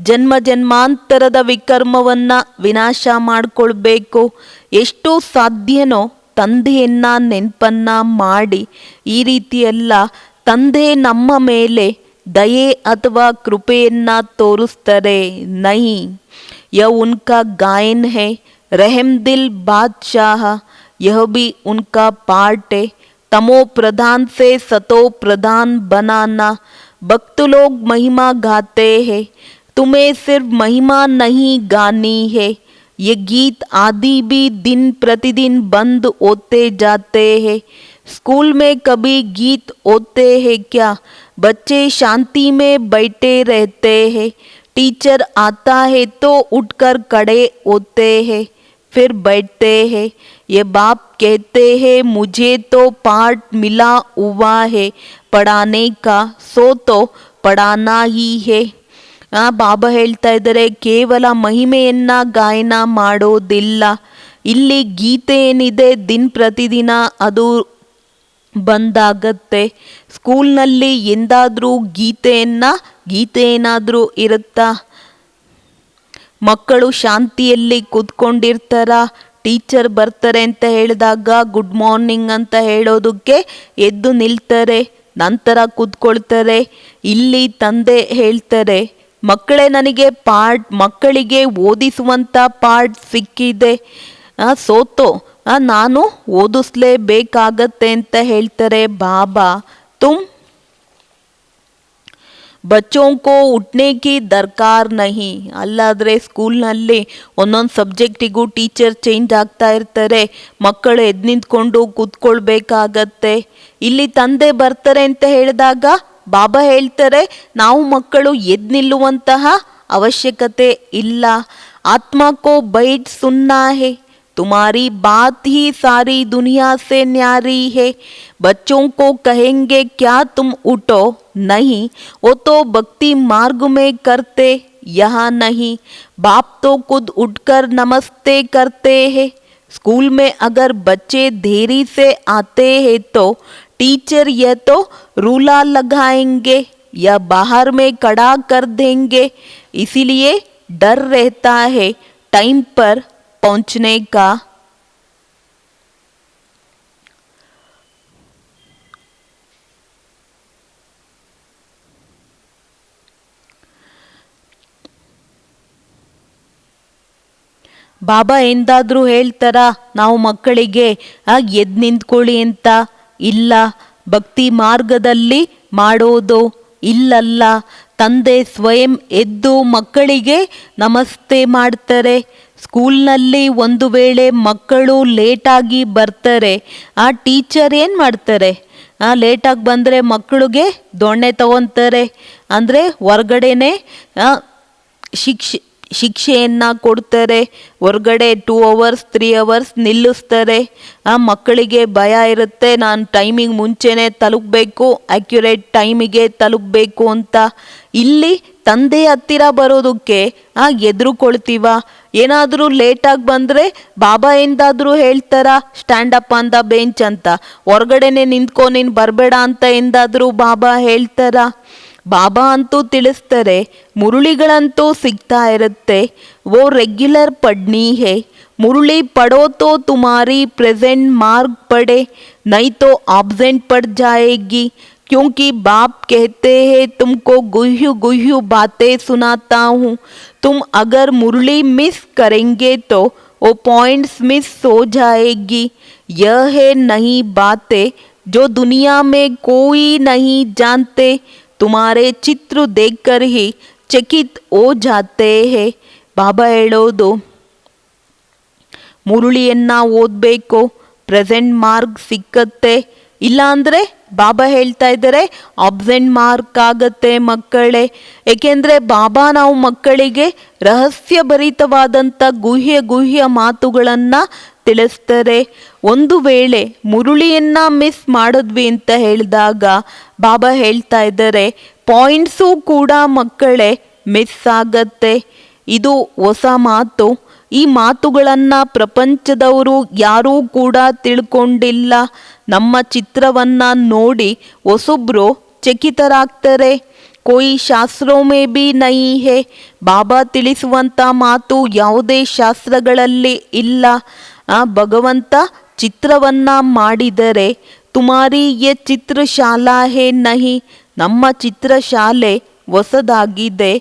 ಜನ್ಮ ಜನ್ಮಾಂತರದ ವಿಕರ್ಮವನ್ನು ವಿನಾಶ ಮಾಡಿಕೊಳ್ಬೇಕು. ಎಷ್ಟು ಸಾಧ್ಯನೋ ತಂದೆಯನ್ನು ನೆನಪನ್ನು ಮಾಡಿ. ಈ ರೀತಿಯೆಲ್ಲ ತಂದೆ ನಮ್ಮ ಮೇಲೆ ದಯೆ ಅಥವಾ ಕೃಪೆಯನ್ನು ತೋರಿಸ್ತಾರೆ. ನಹಿ, यह उनका गायन है. रहम दिल बादशाह, यह भी उनका पार्ट है. तमो प्रधान से सतो प्रधान बनाना. भक्त लोग महिमा गाते हैं, तुम्हें सिर्फ महिमा नहीं गानी है. ये गीत आदि भी दिन प्रतिदिन बंद होते जाते हैं. स्कूल में कभी गीत होते हैं क्या? बच्चे शांति में बैठे रहते हैं. टीचर आता है तो उठकर खड़े होते हैं, फिर बैठते हैं. ये बाप कहते हैं मुझे तो पाठ मिला हुआ है पढ़ाने का, सो तो पढ़ाना ही है. ಬಾಬಾ ಹೇಳ್ತಾ ಇದ್ದಾರೆ, ಕೇವಲ ಮಹಿಮೆಯನ್ನ ಗಾಯನ ಮಾಡೋದಿಲ್ಲ. ಇಲ್ಲಿ ಗೀತೆ ಏನಿದೆ ದಿನ ಪ್ರತಿದಿನ ಅದು ಬಂದಾಗತ್ತೆ. ಸ್ಕೂಲ್ನಲ್ಲಿ ಎಂದಾದರೂ ಗೀತೆ ಏನಾದರೂ ಇರುತ್ತಾ? ಮಕ್ಕಳು ಶಾಂತಿಯಲ್ಲಿ ಕೂತ್ಕೊಂಡಿರ್ತಾರ? ಟೀಚರ್ ಬರ್ತಾರೆ ಅಂತ ಹೇಳಿದಾಗ ಗುಡ್ ಮಾರ್ನಿಂಗ್ ಅಂತ ಹೇಳೋದಕ್ಕೆ ಎದ್ದು ನಿಲ್ತಾರೆ, ನಂತರ ಕೂತ್ಕೊಳ್ತಾರೆ. ಇಲ್ಲಿ ತಂದೆ ಹೇಳ್ತಾರೆ, ಮಕ್ಕಳಿಗೆ ಓದಿಸುವಂಥ ಪಾಠ ಸಿಕ್ಕಿದೆ, ಸೋತೋ ನಾನು ಓದಿಸ್ಲೇಬೇಕಾಗತ್ತೆ ಅಂತ ಹೇಳ್ತಾರೆ ಬಾಬಾ. ತುಮ್ ಬಚ್ಚೋಂ ಕೋ ಉಠ್ನೆ ಕಿ ದರ್ಕಾರ್ ನಹಿ. ಅಲ್ಲಾದರೆ ಸ್ಕೂಲ್ನಲ್ಲಿ ಒಂದೊಂದು ಸಬ್ಜೆಕ್ಟಿಗೂ ಟೀಚರ್ ಚೇಂಜ್ ಆಗ್ತಾ ಇರ್ತಾರೆ, ಮಕ್ಕಳು ಎದ್ದು ನಿಂತ್ಕೊಂಡು ಕೂತ್ಕೊಳ್ಬೇಕಾಗತ್ತೆ. ಇಲ್ಲಿ ತಂದೆ ಬರ್ತಾರೆ ಅಂತ ಹೇಳಿದಾಗ ಬಾಬಾ ಹೇಳ್ತಾರೆ, ನಾವು ಮಕ್ಕಳು ಎದ್ದು ನಿಲ್ಲುವಂತಹ ಅವಶ್ಯಕತೆ ಇಲ್ಲ. ಆತ್ಮ ಕೋ ಬೈಟ್ ಸುನ್ನಾ ಹೇ, तुम्हारी बात ही सारी दुनिया से न्यारी है. बच्चों को कहेंगे क्या तुम उठो, नहीं वो तो भक्ति मार्ग में करते, यहाँ नहीं. बाप तो खुद उठकर नमस्ते करते हैं. स्कूल में अगर बच्चे देरी से आते हैं तो टीचर यह तो रूला लगाएंगे या बाहर में खड़ा कर देंगे. इसीलिए डर रहता है टाइम पर पहुंचने का. ಬಾಬಾ ಎಂದಾದರೂ ಹೇಳ್ತಾರ ನಾವು ಮಕ್ಕಳಿಗೆ ಎದ್ದು ನಿಂತ್ಕೊಳ್ಳಿ ಅಂತ? ಇಲ್ಲ. ಭಕ್ತಿ ಮಾರ್ಗದಲ್ಲಿ ಮಾಡೋದು ಇಲ್ಲಲ್ಲ. ತಂದೆ ಸ್ವಯಂ ಎದ್ದು ಮಕ್ಕಳಿಗೆ ನಮಸ್ತೆ ಮಾಡ್ತಾರೆ. ಸ್ಕೂಲ್ನಲ್ಲಿ ಒಂದು ವೇಳೆ ಮಕ್ಕಳು ಲೇಟಾಗಿ ಬರ್ತಾರೆ, ಆ ಟೀಚರ್ ಏನು ಮಾಡ್ತಾರೆ? ಲೇಟಾಗಿ ಬಂದರೆ ಮಕ್ಕಳಿಗೆ ದೊಣ್ಣೆ ತಗೊತಾರೆ, ಅಂದರೆ ಹೊರ್ಗಡೆನೆ ಶಿಕ್ಷೆಯನ್ನು ಕೊಡ್ತಾರೆ. ಹೊರಗಡೆ 2 hours 3 hours ನಿಲ್ಲಿಸ್ತಾರೆ. ಆ ಮಕ್ಕಳಿಗೆ ಭಯ ಇರುತ್ತೆ, ನಾನು ಟೈಮಿಗೆ ಮುಂಚೆನೇ ತಲುಪಬೇಕು, ಆ್ಯಕ್ಯುರೇಟ್ ಟೈಮಿಗೆ ತಲುಪಬೇಕು ಅಂತ. ಇಲ್ಲಿ ತಂದೆ ಹತ್ತಿರ ಬರೋದಕ್ಕೆ ಎದುರುಕೊಳ್ತೀವ. ಏನಾದರೂ ಲೇಟಾಗಿ ಬಂದರೆ ಬಾಬಾ ಎಂದಾದರೂ ಹೇಳ್ತಾರ stand up on the bench ಅಂತ, ಹೊರಗಡೆನೆ ನಿಂತ್ಕೊ ನೀನು ಬರಬೇಡ ಅಂತ ಎಂದಾದರೂ ಬಾಬಾ ಹೇಳ್ತಾರ? ಬಾಬಾ ಅಂತೂ ತಿಳಿಸ್ತಾರೆ, ಮುರುಳಿಗಳಂತೂ ಸಿಗ್ತಾ ಇರುತ್ತೆ. वो रेगुलर पढ़नी है, मुरली पढ़ो तो तुम्हारी प्रेजेंट मार्क पढ़े, नहीं तो ऑब्सेंट पड़ जाएगी. क्योंकि बाप कहते हैं तुमको गुह्यु गुह्यु बातें सुनाता हूँ. तुम अगर मुरली मिस करेंगे तो वो पॉइंट्स मिस हो जाएगी. यह है नई बातें जो दुनिया में कोई नहीं जानते. तुम्हारे चित्र देखकर ही चकित हो जाते हैं. ಬಾಬಾ ಹೇಳೋದು, ಮುರುಳಿಯನ್ನು ಓದಬೇಕು, ಪ್ರೆಸೆಂಟ್ ಮಾರ್ಕ್ ಸಿಕ್ಕತ್ತೆ. ಇಲ್ಲಾಂದರೆ ಬಾಬಾ ಹೇಳ್ತಾ ಇದ್ದಾರೆ ಆಬ್ಸೆಂಟ್ ಮಾರ್ಕ್ ಆಗತ್ತೆ ಮಕ್ಕಳೇ. ಏಕೆಂದರೆ ಬಾಬಾ ನಾವು ಮಕ್ಕಳಿಗೆ ರಹಸ್ಯಭರಿತವಾದಂಥ ಗುಹ್ಯ ಮಾತುಗಳನ್ನು ತಿಳಿಸ್ತಾರೆ. ಒಂದು ವೇಳೆ ಮುರುಳಿಯನ್ನು ಮಿಸ್ ಮಾಡಿದ್ವಿ ಅಂತ ಹೇಳಿದಾಗ ಬಾಬಾ ಹೇಳ್ತಾ ಇದ್ದಾರೆ ಪಾಯಿಂಟ್ಸು ಕೂಡ ಮಕ್ಕಳೇ ಮಿಸ್ ಆಗತ್ತೆ. ಇದು ಹೊಸ ಮಾತು. ಈ ಮಾತುಗಳನ್ನು ಪ್ರಪಂಚದವರು ಯಾರೂ ಕೂಡ ತಿಳ್ಕೊಂಡಿಲ್ಲ. ನಮ್ಮ ಚಿತ್ರವನ್ನು ನೋಡಿ ಹೊಸಬ್ರು ಚಕಿತರಾಗ್ತಾರೆ. ಕೋಯಿ ಶಾಸ್ತ್ರೋ ಮೇ ಬಿ ನಹೀ ಹೇ. ಬಾಬಾ ತಿಳಿಸುವಂಥ ಮಾತು ಯಾವುದೇ ಶಾಸ್ತ್ರಗಳಲ್ಲಿ ಇಲ್ಲ. ಭಗವಂತ ಚಿತ್ರವನ್ನು ಮಾಡಿದರೆ ತುಮಾರಿ ಯೇ ಚಿತ್ರಶಾಲಾ ಹೇ ನಹಿ. ನಮ್ಮ ಚಿತ್ರಶಾಲೆ ಹೊಸದಾಗಿದೆ.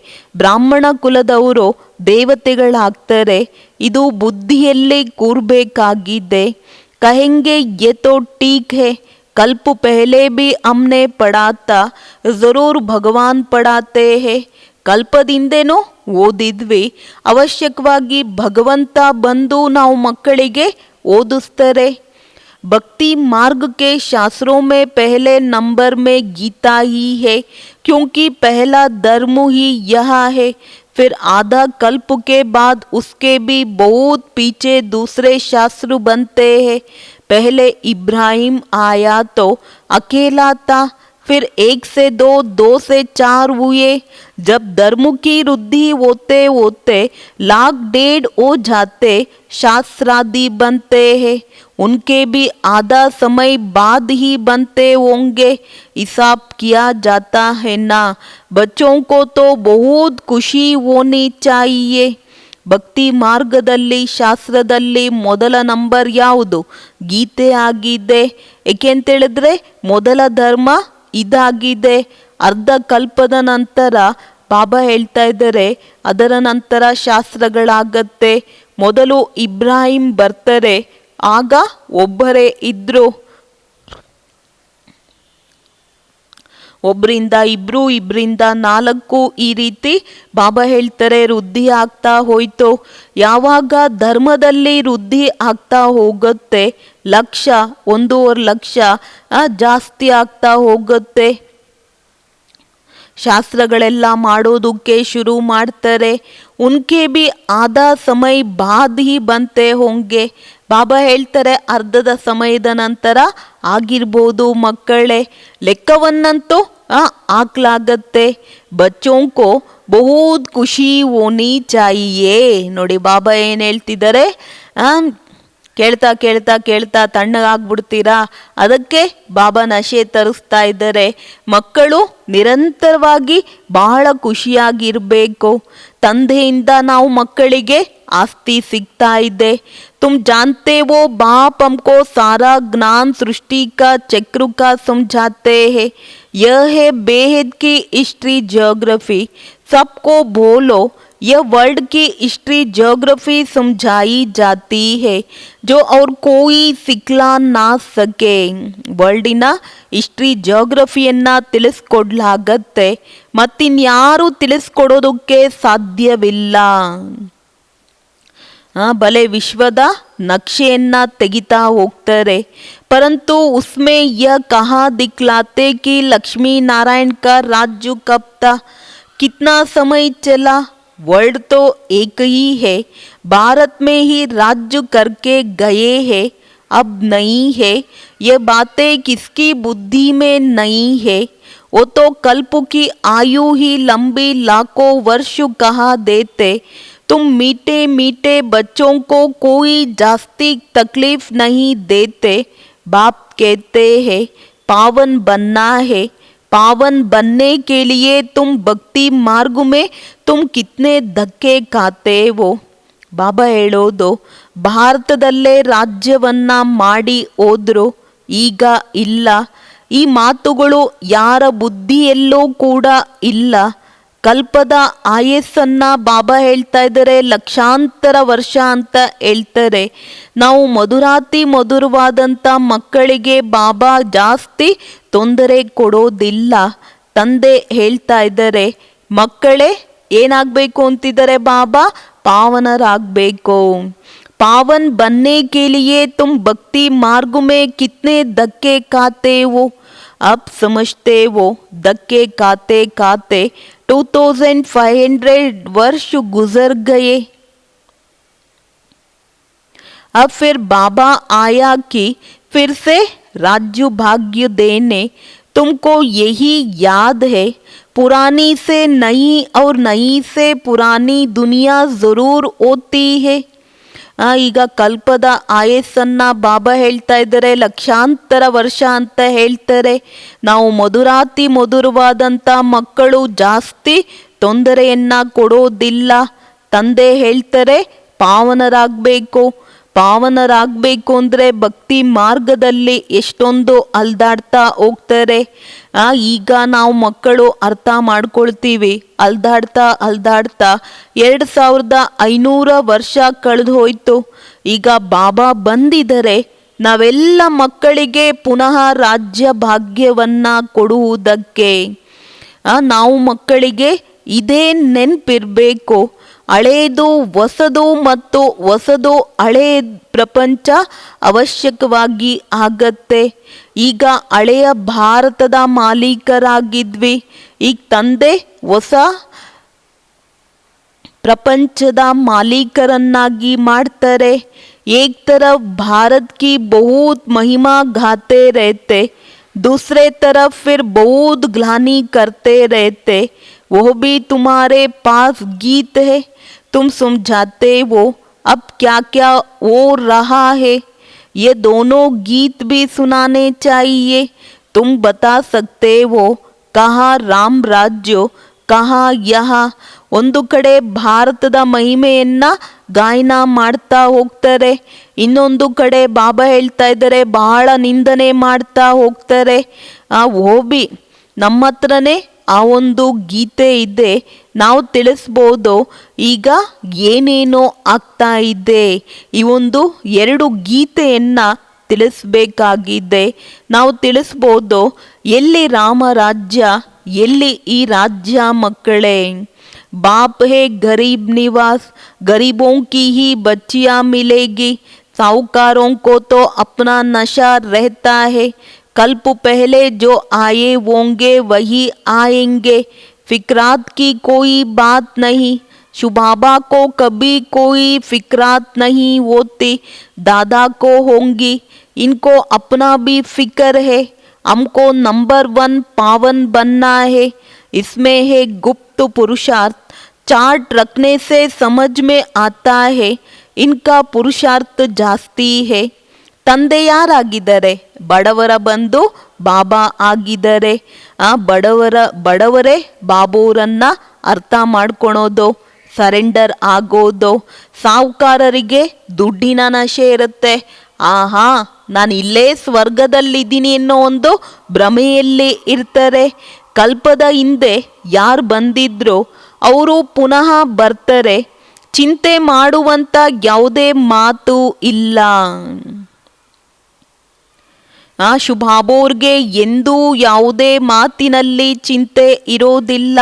ಬ್ರಾಹ್ಮಣ ಕುಲದವರು ದೇವತೆಗಳಾಗ್ತಾರೆ. ಇದು ಬುದ್ಧಿಯಲ್ಲಿ ಕೂರಬೇಕಾಗಿದೆ. ಕಹೆಂಗೆ ಯೇ ತೋ ಟೀಕ್ ಹೇ, ಕಲ್ಪ ಪಹಲೆ ಬಿ ಹಮ್ನೆ ಪಡಾತಾ, ಜರೂರ್ ಭಗವಾನ್ ಪಡಾತೆ ಹೇ. ಕಲ್ಪದಿಂದೇನೋ ಓದಿದ್ವಿ, ಅವಶ್ಯಕವಾಗಿ ಭಗವಂತ ಬಂದು ನಾವು ಮಕ್ಕಳಿಗೆ ಓದಿಸ್ತಾರೆ. भक्ति मार्ग के शास्त्रों में पहले नंबर में गीता ही है, क्योंकि पहला धर्म ही यह है. फिर आधा कल्प के बाद उसके भी बहुत पीछे दूसरे शास्त्र बनते हैं. पहले इब्राहिम आया तो अकेला था, फिर 1 से 2, 2 से 4 हुए. जब धर्म की वृद्धि होते होते 1,500,000 हो जाते शास्त्रादि बनते हैं. उनके भी आधा समय बाद ही बनते होंगे. हिसाब किया जाता है ना. बच्चों को तो बहुत खुशी होनी चाहिए. ಭಕ್ತಿ ಮಾರ್ಗದಲ್ಲಿ ಶಾಸ್ತ್ರದಲ್ಲಿ ಮೊದಲ ನಂಬರ್ ಯಾವುದು? ಗೀತೆ ಆಗಿದೆ. ಏಕೆಂತೇಳಿದ್ರೆ ಮೊದಲ ಧರ್ಮ ಇದಾಗಿದೆ. ಅರ್ಧ ಕಲ್ಪದ ನಂತರ ಬಾಬಾ ಹೇಳ್ತಾ ಇದ್ದಾರೆ ಅದರ ನಂತರ ಶಾಸ್ತ್ರಗಳಾಗತ್ತೆ. ಮೊದಲು ಇಬ್ರಾಹಿಂ ಬರ್ತಾರೆ, ಆಗ ಒಬ್ಬರೇ ಇದ್ರು, ಒಬ್ಬರಿಂದ ಇಬ್ರು, ಇಬ್ಬರಿಂದ ನಾಲ್ಕು, ಈ ರೀತಿ ಬಾಬಾ ಹೇಳ್ತಾರೆ ವೃದ್ಧಿ ಆಗ್ತಾ ಹೋಯ್ತು. ಯಾವಾಗ ಧರ್ಮದಲ್ಲಿ ವೃದ್ಧಿ ಆಗ್ತಾ ಹೋಗುತ್ತೆ, ಲಕ್ಷ 1.5 ಲಕ್ಷ ಜಾಸ್ತಿ ಆಗ್ತಾ ಹೋಗುತ್ತೆ. ಶಾಸ್ತ್ರಗಳೆಲ್ಲ ಮಾಡೋದಕ್ಕೆ ಶುರು ಮಾಡ್ತಾರೆ. ಉನ್ಕೆ ಬಿ ಆಧಾ ಸಮಯ ಬಾದ್ ಹಿ ಬಂತೆ ಹೋಂಗೆ. ಬಾಬಾ ಹೇಳ್ತಾರೆ ಅರ್ಧದ ಸಮಯದ ನಂತರ ಆಗಿರ್ಬೋದು ಮಕ್ಕಳೇ. ಲೆಕ್ಕವನ್ನಂತೂ ಹಾಕ್ಲಾಗತ್ತೆ. ಬಚ್ಚೋಂಕೋ ಬಹುತ್ ಖುಷಿ ಓನಿ ಚಾಹಿಯೇ. ನೋಡಿ ಬಾಬಾ ಏನು ಹೇಳ್ತಿದ್ದಾರೆ, ಕೇಳ್ತಾ ಕೇಳ್ತಾ ಕೇಳ್ತಾ ತಣ್ಣಗಾಗ್ಬಿಡ್ತೀರಾ. ಅದಕ್ಕೆ ಬಾಬಾ ನಶೆ ತರಿಸ್ತಾ ಇದ್ದಾರೆ. ಮಕ್ಕಳು ನಿರಂತರವಾಗಿ ಬಹಳ ಖುಷಿಯಾಗಿರಬೇಕು. ತಂದೆಯಿಂದ ನಾವು ಮಕ್ಕಳಿಗೆ ಆಸ್ತಿ ಸಿಗ್ತಾ ಇದೆ. ತುಮ್ ಜಾನ್ತೆ ವೋ ಬಾಪ್ ಹಮ್ಕೋ ಸಾರಾ ಜ್ಞಾನ್ ಸೃಷ್ಟಿ ಕಾ ಚಕ್ರ ಕಾ ಸಮझाते हैं. यह है बेहद की हिस्ट्री ज्योग्राफी. सबको बोलो यह वर्ल्ड की हिस्ट्री ज्योग्राफी समझाई जाती है जो और कोई ಸಿಕ್ಲಾ ನಾ ಸಕೆ. ವರ್ಲ್ಡಿನ ಹಿಸ್ಟ್ರಿ ಜಿಯೋಗ್ರಫಿಯನ್ನ ತಿಳಿಸ್ಕೊಡ್ಲಾಗತ್ತೆ, ಮತ್ತಿನ್ಯಾರು ತಿಳಿಸ್ಕೊಡೋದಕ್ಕೆ ಸಾಧ್ಯವಿಲ್ಲ. ಭಲೆ ವಿಶ್ವದ ನಕ್ಷೆಯನ್ನ ತೆಗಿತಾ ಹೋಗ್ತಾರೆ, ಪರಂತು ಉಸ್ಮೆ ಯ ಕಹಾ ದಿಕ್ಲಾತೆ ಕಿ ಲಕ್ಷ್ಮೀ ನಾರಾಯಣ ಕಾ ರಾಜ್ಯ ಕಬ್ ತಾ, कितना समय चला. वर्ल्ड तो एक ही है, भारत में ही राज्य करके गए हैं, अब नहीं है. ये बातें किसकी बुद्धि में नहीं है. वो तो कल्प की आयु ही लंबी लाखों वर्ष कहा देते. तुम मीठे मीठे बच्चों को कोई जास्ती तकलीफ नहीं देते. बाप कहते हैं पावन बनना है. पावन बनने के लिए तुम भक्ति मार्ग में तुम कितने धक्के खाते हो. ಬಾಬಾ ಹೇಳೋದು ಭಾರತದಲ್ಲೇ ರಾಜ್ಯವನ್ನ ಮಾಡಿ ಹೋದ್ರು, ಈಗ ಇಲ್ಲ. ಈ ಮಾತುಗಳು ಯಾರ ಬುದ್ಧಿಯಲ್ಲೂ ಕೂಡ ಇಲ್ಲ. ಕಲ್ಪದ ಆಯಸ್ಸನ್ನ ಬಾಬಾ ಹೇಳ್ತಾ ಇದ್ದಾರೆ ಲಕ್ಷಾಂತರ ವರ್ಷ ಅಂತ ಹೇಳ್ತಾರೆ. ನಾವು ಮಧುರವಾದಂಥ ಮಕ್ಕಳಿಗೆ ಬಾಬಾ ಜಾಸ್ತಿ ತೊಂದರೆ ಕೊಡೋದಿಲ್ಲ. ತಂದೆ ಹೇಳ್ತಾ ಇದ್ದಾರೆ ಮಕ್ಕಳೇ ಏನಾಗಬೇಕು ಅಂತಿದ್ದಾರೆ ಬಾಬಾ, ಪಾವನರಾಗಬೇಕು. पावन बनने के लिए तुम भक्ति मार्ग में कितने धक्के खाते हो. अब समझते हो धक्के खाते खाते 2500 वर्ष गुजर गए. अब फिर बाबा आया कि फिर से राज्य भाग्य देने. तुमको यही याद है पुरानी से नई और नई से पुरानी दुनिया जरूर होती है. ಈಗ ಕಲ್ಪದ ಆಯಸ್ಸನ್ನ ಬಾಬಾ ಹೇಳ್ತಾ ಇದ್ದಾರೆ ಲಕ್ಷಾಂತರ ವರ್ಷ ಅಂತ ಹೇಳ್ತಾರೆ. ನಾವು ಮಧುರವಾದಂಥ ಮಕ್ಕಳು ಜಾಸ್ತಿ ತೊಂದರೆಯನ್ನ ಕೊಡೋದಿಲ್ಲ. ತಂದೆ ಹೇಳ್ತಾರೆ ಪಾವನರಾಗಬೇಕು. ಪಾವನರಾಗಬೇಕು ಅಂದರೆ ಭಕ್ತಿ ಮಾರ್ಗದಲ್ಲಿ ಎಷ್ಟೊಂದು ಅಲ್ದಾಡ್ತಾ ಹೋಗ್ತಾರೆ. ಈಗ ನಾವು ಮಕ್ಕಳು ಅರ್ಥ ಮಾಡ್ಕೊಳ್ತೀವಿ. ಅಲ್ದಾಡ್ತಾ 2500 ವರ್ಷ ಕಳೆದು ಹೋಯ್ತು. ಈಗ ಬಾಬಾ ಬಂದಿದ್ದಾರೆ ನಾವೆಲ್ಲ ಮಕ್ಕಳಿಗೆ ಪುನಃ ರಾಜ್ಯ ಭಾಗ್ಯವನ್ನ ಕೊಡುವುದಕ್ಕೆ. ನಾವು ಮಕ್ಕಳಿಗೆ ಇದೇ ನೆನಪಿರಬೇಕು. ಹಳೆಯದು ಹೊಸದು ಮತ್ತು ಹೊಸದು ಹಳೆಯ ಪ್ರಪಂಚ ಅವಶ್ಯಕವಾಗಿ ಆಗತ್ತೆ. ಈಗ ಹಳೆಯ ಭಾರತದ ಮಾಲೀಕರಾಗಿದ್ವಿ, ಈಗ ತಂದೆ ಹೊಸ ಪ್ರಪಂಚದ ಮಾಲೀಕರನ್ನಾಗಿ ಮಾಡ್ತಾರೆ. एक तरफ भारत की बहुत महिमा गाते रहते, दूसरे तरफ फिर बहुत ग्लानि करते रहते. वो भी तुम्हारे पास गीत है, तुम समझाते हो अब क्या क्या हो रहा है. ये दोनों गीत भी सुनाने चाहिए. तुम बता सकते हो कहाँ राम राज्य, कहाँ यहाँ. ಒಂದು ಕಡೆ ಭಾರತದ ಮಹಿಮೆಯನ್ನ ಗಾಯನ ಮಾಡ್ತಾ ಹೋಗ್ತಾರೆ, ಇನ್ನೊಂದು ಕಡೆ ಬಾಬಾ ಹೇಳ್ತಾ ಇದ್ದಾರೆ ಬಹಳ ನಿಂದನೆ ಮಾಡ್ತಾ ಹೋಗ್ತಾರೆ. ಓಬಿ ನಮ್ಮ ಹತ್ರನೇ ಆ ಒಂದು ಗೀತೆ ಇದೆ, ನಾವು ತಿಳಿಸ್ಬೋದು ಈಗ ಏನೇನೋ ಆಗ್ತಾ ಇದೆ. ಈ ಒಂದು 2 ಗೀತೆಯನ್ನ ತಿಳಿಸ್ಬೇಕಾಗಿದೆ. ನಾವು ತಿಳಿಸ್ಬೋದು ಎಲ್ಲಿ ರಾಮರಾಜ್ಯ, ಎಲ್ಲಿ ಈ ರಾಜ್ಯ ಮಕ್ಕಳೇ. बाप है गरीब निवास, गरीबों की ही बच्चियाँ मिलेगी, साहूकारों को तो अपना नशा रहता है, कल्प पहले जो आए होंगे वही आएंगे, फिक्रात की कोई बात नहीं, शुभाबा को कभी कोई फिक्रात नहीं होती, दादा को होंगी, इनको अपना भी फिक्र है, हमको नंबर 1 पावन बनना है, इसमें है गुप्त पुरुषार्थ, चार्ट रखने से समझ में आता है, इनका पुरुषार्थ ಜಾಸ್ತಿ है. ತಂದೆ ಯಾರಾಗಿದ್ದಾರೆ? ಬಡವರ ಬಂಧು ಬಾಬಾ ಆಗಿದ್ದಾರೆ. ಬಡವರೇ ಬಾಬೂರನ್ನ ಅರ್ಥ ಮಾಡ್ಕೊಳೋದು, ಸರೆಂಡರ್ ಆಗೋದು. ಸಾಹುಕಾರರಿಗೆ ದುಡ್ಡಿನ ನಶೆ ಇರುತ್ತೆ. ಆಹಾ, ನಾನು ಇಲ್ಲೇ ಸ್ವರ್ಗದಲ್ಲಿದ್ದೀನಿ ಅನ್ನೋ ಒಂದು ಭ್ರಮೆಯಲ್ಲಿ ಇರ್ತಾರೆ. ಕಲ್ಪದ ಹಿಂದೆ ಯಾರು ಬಂದಿದ್ರು ಅವರು ಪುನಃ ಬರ್ತಾರೆ. ಚಿಂತೆ ಮಾಡುವಂತ ಯಾವುದೇ ಮಾತು ಇಲ್ಲ. ಶುಭಾಬೋರ್ಗೆ ಎಂದೂ ಯಾವುದೇ ಮಾತಿನಲ್ಲಿ ಚಿಂತೆ ಇರೋದಿಲ್ಲ.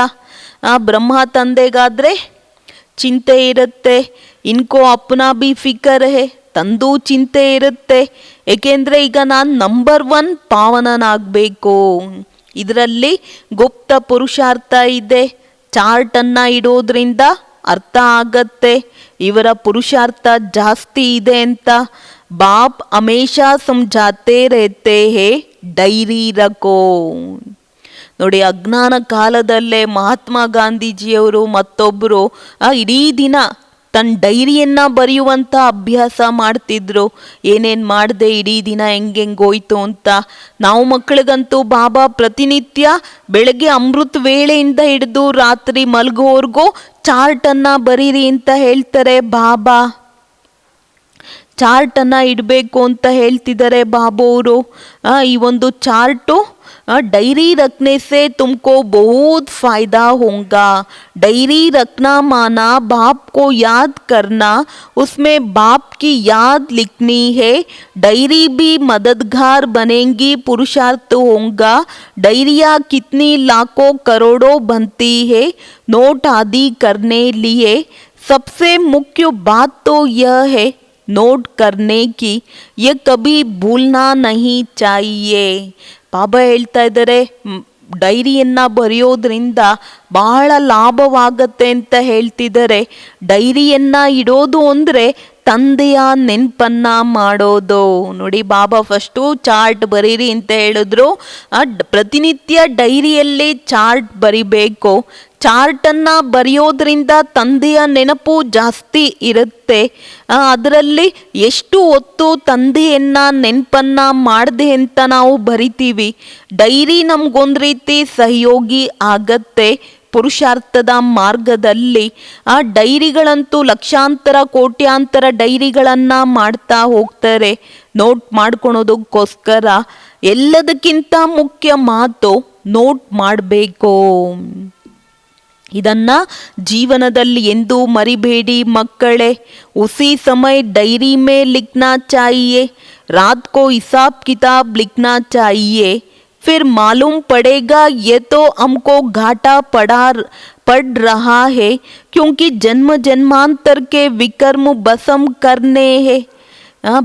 ಬ್ರಹ್ಮ ತಂದೆಗಾದ್ರೆ ಚಿಂತೆ ಇರುತ್ತೆ. ಇನ್ಕೋ ಅಪ್ನಾ ಬಿ ಫಿಕರ್ ಹೇ, ತಂದು ಚಿಂತೆ ಇರುತ್ತೆ. ಏಕೆಂದರೆ ಈಗ ನಾನು ನಂಬರ್ 1 ಪಾವನನಾಗಬೇಕು. ಇದರಲ್ಲಿ ಗುಪ್ತ ಪುರುಷಾರ್ಥ ಇದೆ. ಚಾರ್ಟನ್ನು ಇಡೋದ್ರಿಂದ ಅರ್ಥ ಆಗತ್ತೆ ಇವರ ಪುರುಷಾರ್ಥ ಜಾಸ್ತಿ ಇದೆ ಅಂತ. ಬಾಪ್ ಹಮೇಶಾ ಸಮಜಾತೆ ರೇತೆ ಹೇ, ಡೈರಿ ರಕೋ. ನೋಡಿ, ಅಜ್ಞಾನ ಕಾಲದಲ್ಲೇ ಮಹಾತ್ಮ ಗಾಂಧೀಜಿಯವರು ಮತ್ತೊಬ್ಬರು ಇಡೀ ದಿನ ತನ್ನ ಡೈರಿಯನ್ನ ಬರೆಯುವಂಥ ಅಭ್ಯಾಸ ಮಾಡ್ತಿದ್ರು. ಏನೇನು ಮಾಡಿದೆ, ಇಡೀ ದಿನ ಹೆಂಗೋಯ್ತು ಅಂತ. ನಾವು ಮಕ್ಕಳಿಗಂತೂ ಬಾಬಾ ಪ್ರತಿನಿತ್ಯ ಬೆಳಗ್ಗೆ ಅಮೃತ ವೇಳೆಯಿಂದ ಹಿಡಿದು ರಾತ್ರಿ ಮಲಗೋವರೆಗೂ ಚಾರ್ಟನ್ನು ಬರೀರಿ ಅಂತ ಹೇಳ್ತಾರೆ ಬಾಬಾ. ಚಾರ್ಟನ್ನು ಇಡಬೇಕು ಅಂತ ಹೇಳ್ತಿದ್ದಾರೆ ಬಾಬೋರು. ಈ ಒಂದು ಚಾರ್ಟು डायरी रखने से तुमको बहुत फ़ायदा होगा. डायरी रखना माना बाप को याद करना, उसमें बाप की याद लिखनी है. डायरी भी मददगार बनेंगी, पुरुषार्थ होगा. डायरियाँ कितनी लाखों करोड़ों बनती है नोट आदि करने लिए. सबसे मुख्य बात तो यह है नोट करने की, ये कभी भूलना नहीं चाहिए. ಬಾಬಾ ಹೇಳ್ತಾ ಇದ್ದಾರೆ ಡೈರಿಯನ್ನು ಬರೆಯೋದ್ರಿಂದ ಬಹಳ ಲಾಭವಾಗತ್ತೆ ಅಂತ ಹೇಳ್ತಿದ್ದಾರೆ. ಡೈರಿಯನ್ನು ಇಡೋದು ಅಂದರೆ ತಂದೆಯ ನೆನಪನ್ನ ಮಾಡೋದು. ನೋಡಿ, ಬಾಬಾ ಫಸ್ಟು ಚಾರ್ಟ್ ಬರೀರಿ ಅಂತ ಹೇಳಿದ್ರು. ಪ್ರತಿನಿತ್ಯ ಡೈರಿಯಲ್ಲಿ ಚಾರ್ಟ್ ಬರಿಬೇಕು. ಚಾರ್ಟನ್ನು ಬರೆಯೋದ್ರಿಂದ ತಂದೆಯ ನೆನಪು ಜಾಸ್ತಿ ಇರುತ್ತೆ. ಅದರಲ್ಲಿ ಎಷ್ಟು ಹೊತ್ತು ತಂದೆಯನ್ನ ನೆನಪನ್ನ ಮಾಡಿದೆ ಅಂತ ನಾವು ಬರಿತೀವಿ. ಡೈರಿ ನಮಗೊಂದು ರೀತಿ ಸಹಯೋಗಿ ಆಗತ್ತೆ ಪುರುಷಾರ್ಥದ ಮಾರ್ಗದಲ್ಲಿ. ಆ ಡೈರಿಗಳಂತೂ ಲಕ್ಷಾಂತರ ಕೋಟ್ಯಾಂತರ ಡೈರಿಗಳನ್ನು ಮಾಡ್ತಾ ಹೋಗ್ತಾರೆ ನೋಟ್ ಮಾಡ್ಕೊಳೋದಕ್ಕೋಸ್ಕರ. ಎಲ್ಲದಕ್ಕಿಂತ ಮುಖ್ಯ ಮಾತು ನೋಟ್ ಮಾಡಬೇಕು. ಇದನ್ನ ಜೀವನದಲ್ಲಿ ಎಂದೂ ಮರಿಬೇಡಿ ಮಕ್ಕಳೇ. ಉಸಿ ಸಮಯ ಡೈರಿ ಮೇ ಲಿಖನಾ ಚಾಹಿಯೆ, ರಾತ್ ಕೋ ಹಿಸಾಬ್ ಕಿತಾಬ್ ಲಿಖನಾ ಚಾಹಿಯೆ. फिर मालूम पड़ेगा ये तो हमको घाटा पड़ रहा है, क्योंकि जन्म जन्मांतर के विकर्म भस्म करने हैं.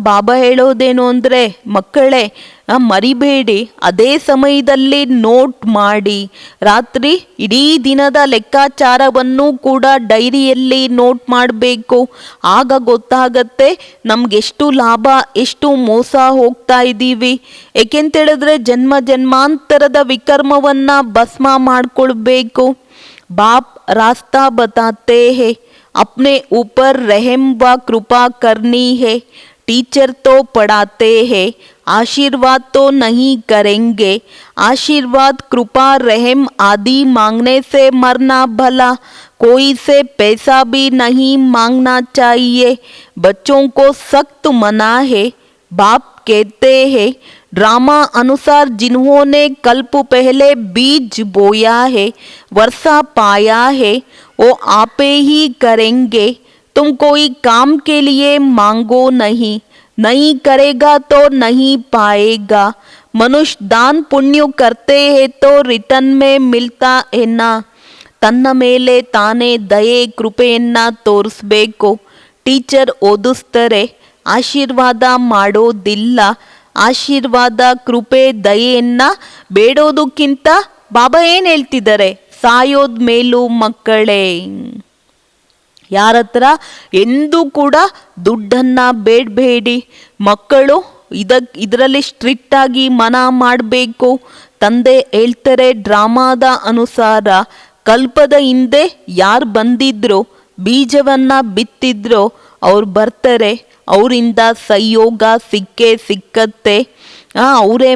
ಬಾಬಾ ಹೇಳೋದೇನು ಅಂದರೆ ಮಕ್ಕಳೇ ಮರಿಬೇಡಿ, ಅದೇ ಸಮಯದಲ್ಲಿ ನೋಟ್ ಮಾಡಿ. ರಾತ್ರಿ ಇಡೀ ದಿನದ ಲೆಕ್ಕಾಚಾರವನ್ನು ಕೂಡ ಡೈರಿಯಲ್ಲಿ ನೋಟ್ ಮಾಡಬೇಕು. ಆಗ ಗೊತ್ತಾಗತ್ತೆ ನಮಗೆಷ್ಟು ಲಾಭ, ಎಷ್ಟು ಮೋಸ ಹೋಗ್ತಾ ಇದ್ದೀವಿ. ಏಕೆಂತೇಳಿದ್ರೆ ಜನ್ಮ ಜನ್ಮಾಂತರದ ವಿಕರ್ಮವನ್ನು ಭಸ್ಮ ಮಾಡಿಕೊಳ್ಬೇಕು. ಬಾಪ್ ರಾಸ್ತಾ ಬತಾತೆ ಹೇ, अपने ऊपर रहम व कृपा करनी है. टीचर तो पढ़ाते हैं, आशीर्वाद तो नहीं करेंगे. आशीर्वाद कृपा रहम आदि मांगने से मरना भला. कोई से पैसा भी नहीं मांगना चाहिए। बच्चों को सख्त मना है। बाप कहते हैं ड्रामा अनुसार जिन्होंने कल्प पहले बीज बोया है, वर्षा पाया है, वो आपे ही करेंगे। तुम कोई काम के लिए मांगो नहीं, नहीं करेगा तो नहीं पाएगा। मनुष्य दान पुण्य करते हैं तो रिटर्न में मिलता है ना। ತನ್ನ ಮೇಲೆ ತಾನೇ ದಯೆ ಕೃಪೆಯನ್ನ ತೋರಿಸ್ಬೇಕು. ಟೀಚರ್ ಓದಿಸ್ತಾರೆ, ಆಶೀರ್ವಾದ ಮಾಡೋದಿಲ್ಲ. ಆಶೀರ್ವಾದ ಕೃಪೆ ದಯೆಯನ್ನ ಬೇಡೋದಕ್ಕಿಂತ ಬಾಬಾ ಏನು ಹೇಳ್ತಿದ್ದಾರೆ, ಸಾಯೋದ್ ಮೇಲೂ ಮಕ್ಕಳೇ. ಯಾರ ಹತ್ರ ಎಂದೂ ಕೂಡ ದುಡ್ಡನ್ನ ಬೇಡಬೇಡಿ. ಮಕ್ಕಳು ಇದರಲ್ಲಿ ಸ್ಟ್ರಿಕ್ಟ್ ಆಗಿ ಮನಾ ಮಾಡಬೇಕು. ತಂದೆ ಹೇಳ್ತಾರೆ ಡ್ರಾಮಾದ ಅನುಸಾರ ಕಲ್ಪದ ಹಿಂದೆ ಯಾರು ಬಂದಿದ್ರೋ, ಬೀಜವನ್ನ ಬಿತ್ತಿದ್ರೋ ಅವ್ರು ಬರ್ತಾರೆ. ಅವರಿಂದ ಸಂಯೋಗ ಸಿಕ್ಕೇ ಸಿಕ್ಕತ್ತೆ. ಅವರೇ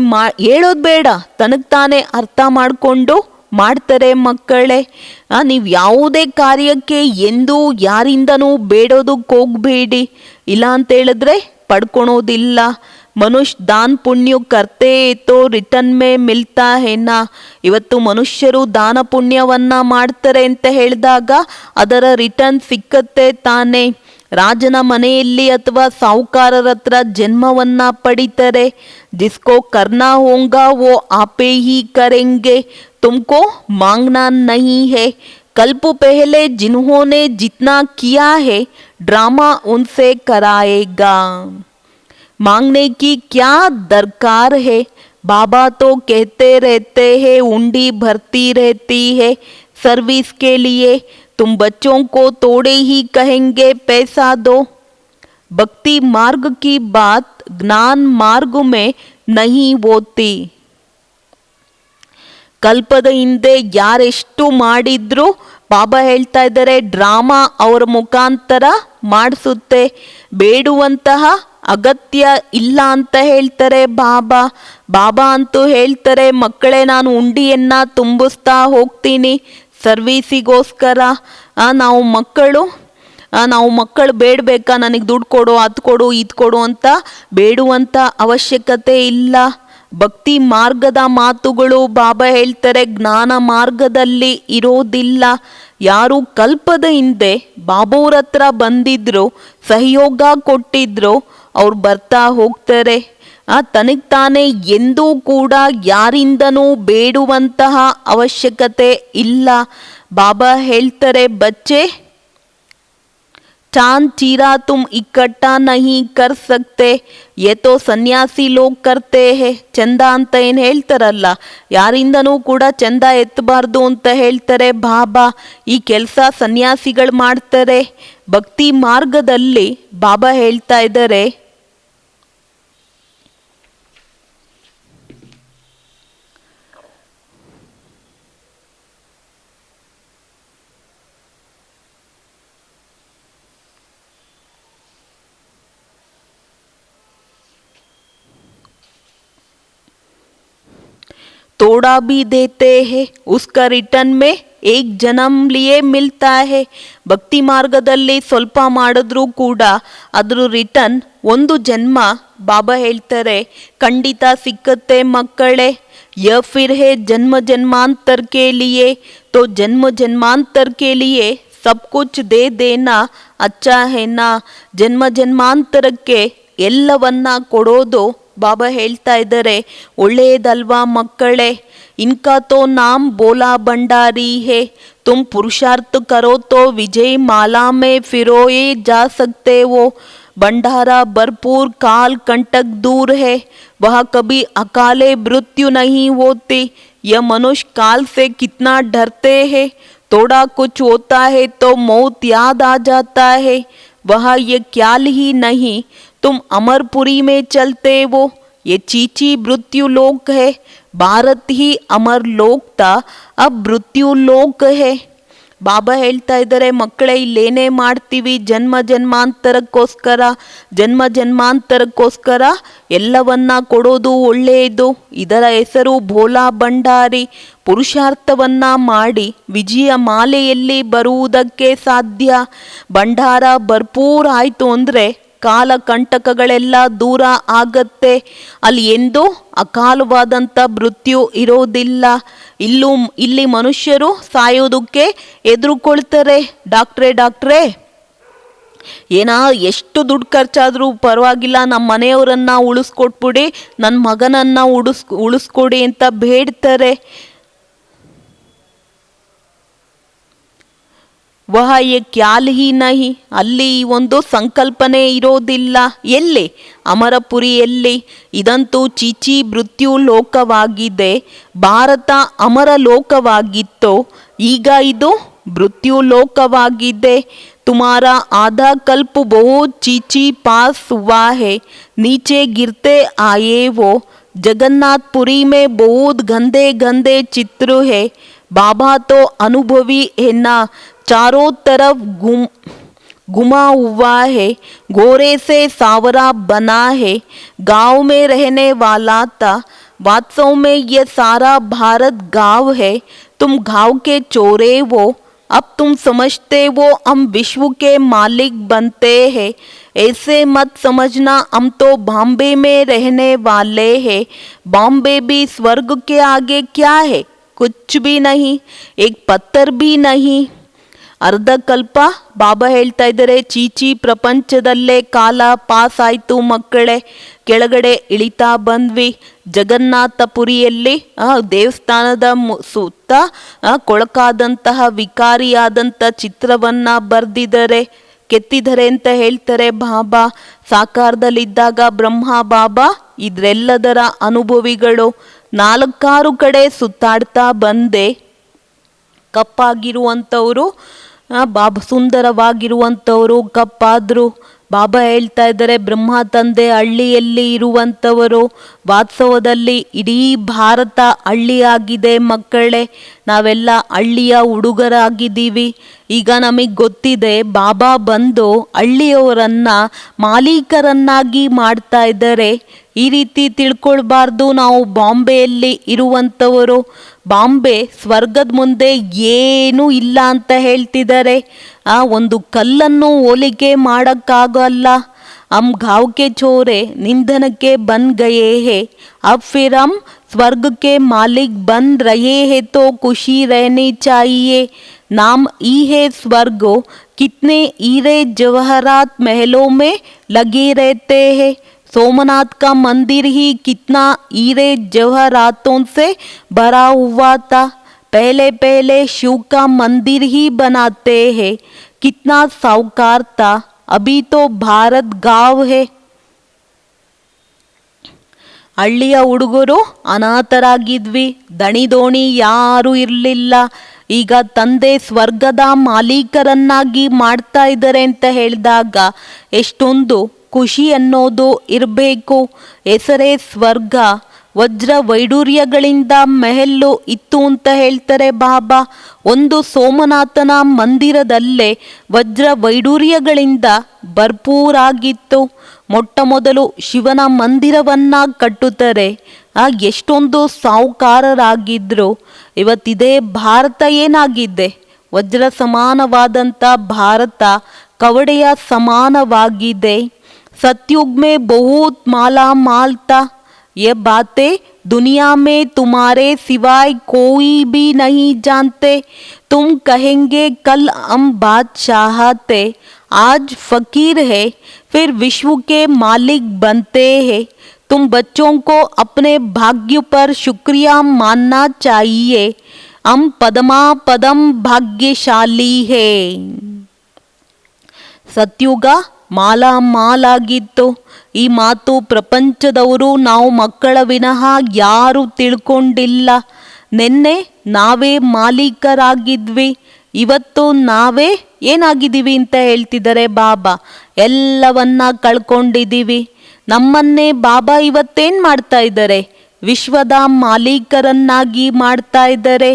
ಹೇಳೋದು ಬೇಡ, ತನಗೆ ತಾನೇ ಅರ್ಥ ಮಾಡಿಕೊಂಡು ಮಾಡ್ತಾರೆ ಮಕ್ಕಳೇ. ನೀವು ಯಾವುದೇ ಕಾರ್ಯಕ್ಕೆ ಎಂದೂ ಯಾರಿಂದನೂ ಬೇಡೋದಕ್ಕೆ ಹೋಗಬೇಡಿ. ಇಲ್ಲ ಅಂತ ಹೇಳಿದ್ರೆ ಪಡ್ಕೊಳೋದಿಲ್ಲ. ಮನುಷ್ಯ ದಾನ್ ಪುಣ್ಯ ಕರ್ತೆ ತೋ ರಿಟರ್ನ್ ಮೇ ಮಿಲ್ತಾ ಹೇನಾ. ಇವತ್ತು ಮನುಷ್ಯರು ದಾನ ಪುಣ್ಯವನ್ನ ಮಾಡ್ತಾರೆ ಅಂತ ಹೇಳಿದಾಗ ಅದರ ರಿಟರ್ನ್ ಸಿಕ್ಕತ್ತೆ ತಾನೇ. ರಾಜನ ಮನೆಯಲ್ಲಿ ಅಥವಾ ಸಾಹುಕಾರರ ಹತ್ರ ಜನ್ಮವನ್ನ ಪಡಿತಾರೆ. ಜಿಸ್ಕೋ ಕರ್ನಾ ಹೋಂಗಾ ವೋ ಆಪೇ ಹಿ ಕರೆಂಗೆ, ತುಮಕೋ ಮಾಂಗನಾ ನಹೀ ಹೈ. कल्प पहले जिन्होंने जितना किया है ड्रामा उनसे कराएगा। मांगने की क्या दरकार है। बाबा तो कहते रहते हैं उंडी भरती रहती है सर्विस के लिए। तुम बच्चों को थोड़े ही कहेंगे पैसा दो। भक्ति मार्ग की बात ज्ञान मार्ग में नहीं होती। ಕಲ್ಪದ ಹಿಂದೆ ಯಾರೆಷ್ಟು ಮಾಡಿದ್ರು ಬಾಬಾ ಹೇಳ್ತಾ ಇದ್ದಾರೆ ಡ್ರಾಮಾ ಅವರ ಮುಖಾಂತರ ಮಾಡಿಸುತ್ತೆ. ಬೇಡುವಂತಹ ಅಗತ್ಯ ಇಲ್ಲ ಅಂತ ಹೇಳ್ತಾರೆ ಬಾಬಾ. ಬಾಬಾ ಅಂತೂ ಹೇಳ್ತಾರೆ ಮಕ್ಕಳೇ, ನಾನು ಉಂಡಿಯನ್ನ ತುಂಬಿಸ್ತಾ ಹೋಗ್ತೀನಿ ಸರ್ವೀಸಿಗೋಸ್ಕರ. ನಾವು ಮಕ್ಕಳು ಬೇಡಬೇಕಾ, ನನಗೆ ದುಡ್ಡು ಕೊಡು, ಅದು ಕೊಡು, ಇದು ಕೊಡು ಅಂತ ಬೇಡುವಂಥ ಅವಶ್ಯಕತೆ ಇಲ್ಲ. ಭಕ್ತಿ ಮಾರ್ಗದ ಮಾತುಗಳು ಬಾಬಾ ಹೇಳ್ತಾರೆ ಜ್ಞಾನ ಮಾರ್ಗದಲ್ಲಿ ಇರೋದಿಲ್ಲ. ಯಾರು ಕಲ್ಪದ ಹಿಂದೆ ಬಾಬಾವ್ರ ಹತ್ರ ಬಂದಿದ್ರು, ಸಹಯೋಗ ಕೊಟ್ಟಿದ್ರು, ಅವ್ರು ಬರ್ತಾ ಹೋಗ್ತಾರೆ. ತನಗೆ ತಾನೇ ಎಂದೂ ಕೂಡ ಯಾರಿಂದನೂ ಬೇಡುವಂತಹ ಅವಶ್ಯಕತೆ ಇಲ್ಲ. ಬಾಬಾ ಹೇಳ್ತಾರೆ ಬಚ್ಚೆ, चांद चीरा तुम इकट्ठा नहीं कर सकते, ये तो ಸನ್ಯಾಸಿ ಲೋಗ್ ಕರ್ತೆ ಹೇ. ಚಂದ ಅಂತ ಏನು ಹೇಳ್ತಾರಲ್ಲ, ಯಾರಿಂದನೂ ಕೂಡ ಚಂದ ಎತ್ತಬಾರ್ದು ಅಂತ ಹೇಳ್ತಾರೆ ಬಾಬಾ. ಈ ಕೆಲಸ ಸನ್ಯಾಸಿಗಳು ಮಾಡ್ತಾರೆ. ಭಕ್ತಿ ಮಾರ್ಗದಲ್ಲಿ ಬಾಬಾ ಹೇಳ್ತಾ ಇದ್ದಾರೆ तोड़ा भी देते हैं उसका रिटर्न में एक जन्म लिए मिलता है. ಭಕ್ತಿ ಮಾರ್ಗದಲ್ಲಿ ಸ್ವಲ್ಪ ಮಾಡಿದ್ರೂ ಕೂಡ ಅದ್ರ ರಿಟರ್ನ್ ಒಂದು ಜನ್ಮ ಬಾಬಾ ಹೇಳ್ತಾರೆ ಖಂಡಿತ ಸಿಕ್ಕತ್ತೆ ಮಕ್ಕಳೇ. ಯ ಫಿರ್ ಹೇ ಜನ್ಮ ಜನ್ಮಾಂತರ ಕೆ ಲಿಯೇ, ತೋ ಜನ್ಮ ಜನ್ಮಾಂತರ K ಲಿಯೇ sub Kuch they Dena ಅಚ್ಚಾ ಹೇನಾ. ಜನ್ಮ ಜನ್ಮಾಂತರಕ್ಕೆ ಎಲ್ಲವನ್ನ ಕೊಡೋದು ಬಾಬಾ ಹೇಳ್ತಾ ಇದ್ದಾರೆ ಒಳ್ಳೆಯದಲ್ವಾ ಮಕ್ಕಳೇ. ಇನ್ಕಾ ತೋ ನಾಮ್ ಬೋಲಾ ಭಂಡಾರಿ ಹೇ, ತುಮ್ ಪುರುಷಾರ್ಥ ಕರೋ ತೋ ವಿಜಯ್ ಮಾಲಾ ಮೇ ಫಿರೋಯೇ ಜಾ ಸಕ್ತೆ ಹೋ. भंडारा भरपूर काल कंटक दूर है, वह कभी अकाले मृत्यु नहीं होती. यह मनुष्य काल से कितना डरते हैं. थोड़ा कुछ होता है तो मौत याद आ जाता है. वह ये ख्याल ही नहीं तुम अमरपुरी में चलते हो. ये चीची मृत्यु लोक है. भारत ही अमर लोक था, अब मृत्यु लोक है. ಬಾಬಾ ಹೇಳ್ತಾ ಇದ್ದಾರೆ, ಮಕ್ಕಳೇ ಇಲ್ಲೇನೇ ಮಾಡ್ತೀವಿ ಜನ್ಮ ಜನ್ಮಾಂತರಕ್ಕೋಸ್ಕರ ಎಲ್ಲವನ್ನ ಕೊಡೋದು ಒಳ್ಳೆಯದು. ಇದರ ಹೆಸರು ಭೋಲಾ ಭಂಡಾರಿ. ಪುರುಷಾರ್ಥವನ್ನ ಮಾಡಿ ವಿಜಯ ಮಾಲೆಯಲ್ಲಿ ಬರುವುದಕ್ಕೆ ಸಾಧ್ಯ. ಭಂಡಾರ ಭರ್ಪೂರ್ ಆಯಿತು ಅಂದರೆ ಕಾಲಕಂಟಕಗಳೆಲ್ಲ ದೂರ ಆಗತ್ತೆ. ಅಲ್ಲಿ ಎಂದೂ ಅಕಾಲವಾದಂಥ ಮೃತ್ಯು ಇರೋದಿಲ್ಲ. ಇಲ್ಲಿ ಮನುಷ್ಯರು ಸಾಯೋದಕ್ಕೆ ಎದುರುಕೊಳ್ತಾರೆ. ಡಾಕ್ಟ್ರೇ ಎಷ್ಟು ದುಡ್ಡು ಖರ್ಚಾದರೂ ಪರವಾಗಿಲ್ಲ, ನಮ್ಮ ಮನೆಯವರನ್ನ ಉಳಿಸ್ಕೊಟ್ಬಿಡಿ, ನನ್ನ ಮಗನನ್ನ ಉಳಿಸ್ಕೊಡಿ ಅಂತ ಬೇಡ್ತಾರೆ. ವಹ ಯೆ ಕ್ಯಾಲ್ ಹಿ ನಹಿ, ಅಲ್ಲಿ ಒಂದು ಸಂಕಲ್ಪನೆ ಇರೋದಿಲ್ಲ. ಎಲ್ಲಿ? ಅಮರಪುರಿಯಲ್ಲಿ. ಇದಂತೂ ಚೀಚಿ ಮೃತ್ಯು ಲೋಕವಾಗಿದೆ. ಭಾರತ ಅಮರ ಲೋಕವಾಗಿತ್ತು, ಈಗ ಇದು ಮೃತ್ಯು ಲೋಕವಾಗಿದೆ. तुम्हारा आधा कल्प बहुत चीची पास हुआ है, नीचे गिरते आए वो जगन्नाथपुरी में बहुत गंदे गंदे चित्र है. बाबा तो अनुभवी है ना, चारों तरफ घुमा हुआ है, गोरे से सावरा बना है, गांव में रहने वाला था. वास्तव में ये सारा भारत गांव है, तुम गांव के चोरे वो. अब तुम समझते वो हम विश्व के मालिक बनते हैं. ऐसे मत समझना, हम तो बॉम्बे में रहने वाले हैं. बॉम्बे भी स्वर्ग के आगे क्या है? कुछ भी नहीं, एक पत्थर भी नहीं. ಅರ್ಧ ಕಲ್ಪ ಬಾಬಾ ಹೇಳ್ತಾ ಇದ್ದಾರೆ, ಚೀಚಿ ಪ್ರಪಂಚದಲ್ಲೇ ಕಾಲ ಪಾಸ್ ಆಯಿತು ಮಕ್ಕಳೇ. ಕೆಳಗಡೆ ಇಳಿತಾ ಬಂದ್ವಿ. ಜಗನ್ನಾಥಪುರಿಯಲ್ಲಿ ದೇವಸ್ಥಾನದ ಸುತ್ತ ಕೊಳಕಾದಂತಹ ವಿಕಾರಿಯಾದಂಥ ಚಿತ್ರವನ್ನ ಬರೆದಿದ್ದಾರೆ, ಕೆತ್ತಿದ್ದಾರೆ ಅಂತ ಹೇಳ್ತಾರೆ ಬಾಬಾ. ಸಾಕಾರದಲ್ಲಿದ್ದಾಗ ಬ್ರಹ್ಮ ಬಾಬಾ ಇದರೆಲ್ಲದರ ಅನುಭವಿಗಳು. 4 ಕಡೆ ಸುತ್ತಾಡ್ತಾ ಬಂದೆ. ಕಪ್ಪಾಗಿರುವಂಥವರು ಬಾಬಾ, ಸುಂದರವಾಗಿರುವಂಥವರು ಕಪ್ಪಾದರು. ಬಾಬಾ ಹೇಳ್ತಾ ಇದ್ದಾರೆ, ಬ್ರಹ್ಮ ತಂದೆ ಹಳ್ಳಿಯಲ್ಲಿ ಇರುವಂಥವರು. ವಾಸ್ತವದಲ್ಲಿ ಇಡೀ ಭಾರತ ಹಳ್ಳಿಯಾಗಿದೆ ಮಕ್ಕಳೇ. ನಾವೆಲ್ಲ ಹಳ್ಳಿಯ ಹುಡುಗರಾಗಿದ್ದೀವಿ. ಈಗ ನಮಗೆ ಗೊತ್ತಿದೆ, ಬಾಬಾ ಬಂದು ಹಳ್ಳಿಯವರನ್ನ ಮಾಲೀಕರನ್ನಾಗಿ ಮಾಡ್ತಾ ಇದ್ದಾರೆ. ಈ ರೀತಿ ತಿಳ್ಕೊಳ್ಬಾರ್ದು. ನಾವು ಬಾಂಬೆಯಲ್ಲಿ ಇರುವಂಥವರು. ಬಾಂಬೆ ಸ್ವರ್ಗದ ಮುಂದೆ ಏನೂ ಇಲ್ಲ ಅಂತ ಹೇಳ್ತಿದ್ದಾರೆ. ಒಂದು ಕಲ್ಲನ್ನು ಹೋಲಿಕೆ ಮಾಡೋಕ್ಕಾಗಲ್ಲ. हम गाँव के छोरे निंदन के बन गए हैं, अब फिर हम स्वर्ग के मालिक बन रहे हैं तो खुशी रहनी चाहिए. नाम ही है स्वर्ग, कितने हीरे जवाहरात महलों में लगे रहते हैं. सोमनाथ का मंदिर ही कितना हीरे जवाहरातों से भरा हुआ था. पहले पहले शिव का मंदिर ही बनाते हैं. कितना साहूकार था, अभी तो भारत गाँव है. ಹಳ್ಳಿಯ ಹುಡುಗರು ಅನಾಥರಾಗಿದ್ವಿ. ದಣಿ ದೋಣಿ ಯಾರೂ ಇರಲಿಲ್ಲ. ಈಗ ತಂದೆ ಸ್ವರ್ಗದ ಮಾಲೀಕರನ್ನಾಗಿ ಮಾಡ್ತಾ ಇದ್ದಾರೆ ಅಂತ ಹೇಳಿದಾಗ ಎಷ್ಟೊಂದು ಖುಷಿ ಅನ್ನೋದು ಇರಬೇಕು. ಹೆಸರೇ ಸ್ವರ್ಗ. ವಜ್ರ ವೈಡೂರ್ಯಗಳಿಂದ ಮೆಹಲ್ಲು ಇತ್ತು ಅಂತ ಹೇಳ್ತಾರೆ ಬಾಬಾ. ಒಂದು ಸೋಮನಾಥನ ಮಂದಿರದಲ್ಲೇ ವಜ್ರ ವೈಡೂರ್ಯಗಳಿಂದ ಭರ್ಪೂರಾಗಿತ್ತು. ಮೊಟ್ಟ ಮೊದಲು ಶಿವನ ಮಂದಿರವನ್ನ ಕಟ್ಟುತ್ತಾರೆ. ಎಷ್ಟೊಂದು ಸಾಹುಕಾರರಾಗಿದ್ರು. ಇವತ್ತಿದೇ ಭಾರತ ಏನಾಗಿದೆ? ವಜ್ರ ಸಮಾನವಾದಂಥ ಭಾರತ ಕವಡೆಯ ಸಮಾನವಾಗಿದೆ. ಸತ್ಯುಗ್ ಮೇ ಬಹುತ್ ಮಾಲಾ ಮಾಲ್ ತಾ. ये बातें दुनिया में तुम्हारे सिवाय कोई भी नहीं जानते. तुम कहेंगे कल हम बादशाह थे, आज फकीर है, फिर विश्व के मालिक बनते हैं. तुम बच्चों को अपने भाग्य पर शुक्रिया मानना चाहिए. हम पदमा पदम भाग्यशाली है. ಸತ್ಯುಗ ಮಾಲಾಗಿತ್ತು. ಈ ಮಾತು ಪ್ರಪಂಚದವರು ನಾವು ಮಕ್ಕಳ ವಿನಃ ಯಾರೂ ತಿಳ್ಕೊಂಡಿಲ್ಲ. ನಿನ್ನೆ ನಾವೇ ಮಾಲೀಕರಾಗಿದ್ವಿ, ಇವತ್ತು ನಾವೇ ಏನಾಗಿದ್ದೀವಿ ಅಂತ ಹೇಳ್ತಿದ್ದಾರೆ ಬಾಬಾ. ಎಲ್ಲವನ್ನ ಕಳ್ಕೊಂಡಿದ್ದೀವಿ. ನಮ್ಮನ್ನೇ ಬಾಬಾ ಇವತ್ತೇನು ಮಾಡ್ತಾ ಇದ್ದಾರೆ? ವಿಶ್ವದ ಮಾಲೀಕರನ್ನಾಗಿ ಮಾಡ್ತಾ ಇದ್ದಾರೆ.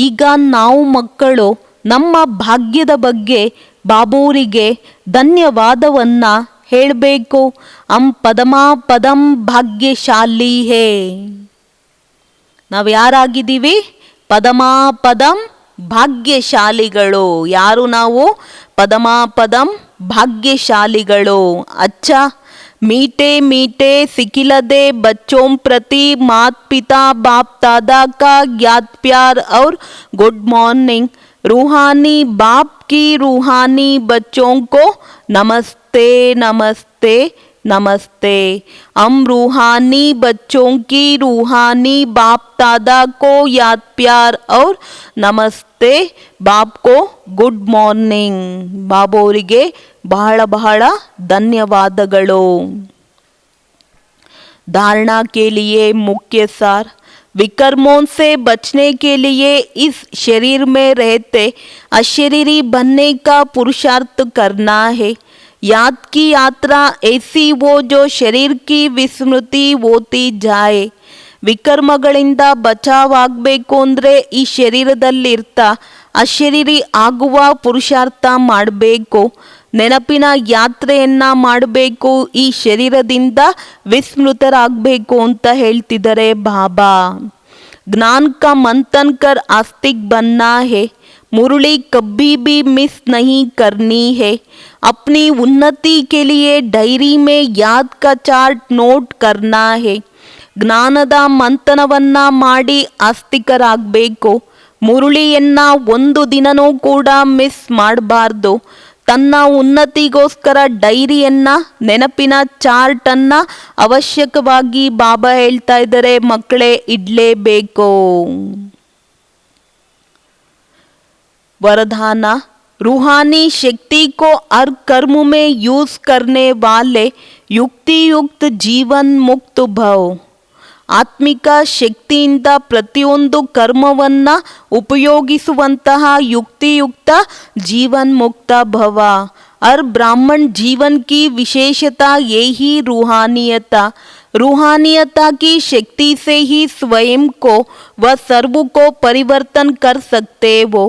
ಈಗ ನಾವು ಮಕ್ಕಳು ನಮ್ಮ ಭಾಗ್ಯದ ಬಗ್ಗೆ ಬಾಬೋರಿಗೆ ಧನ್ಯವಾದವನ್ನ ಹೇಳಬೇಕು. ಪದಮಾ ಪದಂ ಭಾಗ್ಯಶಾಲಿ ಹೇ. ನಾವು ಯಾರಾಗಿದ್ದೀವಿ? ಪದಮಾ ಪದಂ ಭಾಗ್ಯಶಾಲಿಗಳು. ಯಾರು ನಾವು? ಪದಮಾ ಪದಂ ಭಾಗ್ಯಶಾಲಿಗಳು. ಅಚ್ಚ मीठे मीठे सिखिलदे बच्चों प्रति मात पिता बाप दादा का ज्ञात प्यार और गुड मॉर्निंग. रूहानी बाप की रूहानी बच्चों को नमस्ते नमस्ते नमस्ते. हम रूहानी बच्चों की रूहानी बाप दादा को याद प्यार और नमस्ते. बाप को गुड मॉर्निंग. ಬಾಬೋರಿಗೆ ಬಹಳ ಬಹಳ ಧನ್ಯವಾದಗಳು. धारणा के लिए मुख्य सार. विकर्मों से बचने के लिए इस शरीर में रहते अशरीरी बनने का पुरुषार्थ करना है. याद की यात्रा ऐसी हो जो शरीर की विस्मृति होती जाए. ವಿಕರ್ಮಗಳಿಂದ ಬಚಾವಾಗಬೇಕು ಅಂದರೆ ಈ ಶರೀರದಲ್ಲಿರ್ತಾ ಅಶರೀರಿ ಆಗುವ ಪುರುಷಾರ್ಥ ಮಾಡಬೇಕು. ನೆನಪಿನ ಯಾತ್ರೆಯನ್ನ ಮಾಡಬೇಕು. ಈ ಶರೀರದಿಂದ ವಿಸ್ಮೃತರಾಗಬೇಕು ಅಂತ ಹೇಳ್ತಿದ್ದಾರೆ ಬಾಬಾ. ಜ್ಞಾನ ಕಾ ಮಂಥನ್ ಕರ್ ಆಸ್ತಿಕ್ ಬನ್ನ ಹೇ. मुरली कभी भी मिस नहीं करनी है. अपनी उन्नति के लिए डायरी में याद का चार्ट नोट करना है. ಜ್ಞಾನದ ಮಂಥನವನ್ನ ಮಾಡಿ ಆಸ್ತಿಕರಾಗಬೇಕು. ಮುರುಳಿಯನ್ನ ಒಂದು ದಿನನೂ ಕೂಡ ಮಿಸ್ ಮಾಡಬಾರ್ದು. ತನ್ನ ಉನ್ನತಿಗೋಸ್ಕರ ಡೈರಿಯನ್ನ, ನೆನಪಿನ ಚಾರ್ಟನ್ನು ಅವಶ್ಯಕವಾಗಿ ಬಾಬಾ ಹೇಳ್ತಾ ಇದ್ದಾರೆ ಮಕ್ಕಳೇ ಇಡಲೇಬೇಕು. वरदान. रूहानी शक्ति को हर कर्म में यूज करने वाले युक्ति युक्त जीवन मुक्त भव. ಆತ್ಮಿಕ ಶಕ್ತಿಯಿಂದ ಪ್ರತಿಯೊಂದು ಕರ್ಮವನ್ನ ಉಪಯೋಗಿಸುವಂತಹ ಯುಕ್ತಿಯುಕ್ತ ಜೀವನ್ ಮುಕ್ತ ಭವ. हर ब्राह्मण जीवन की विशेषता यही रूहानियता. रूहानियता की शक्ति से ही स्वयं को व सर्व को परिवर्तन कर सकते हो.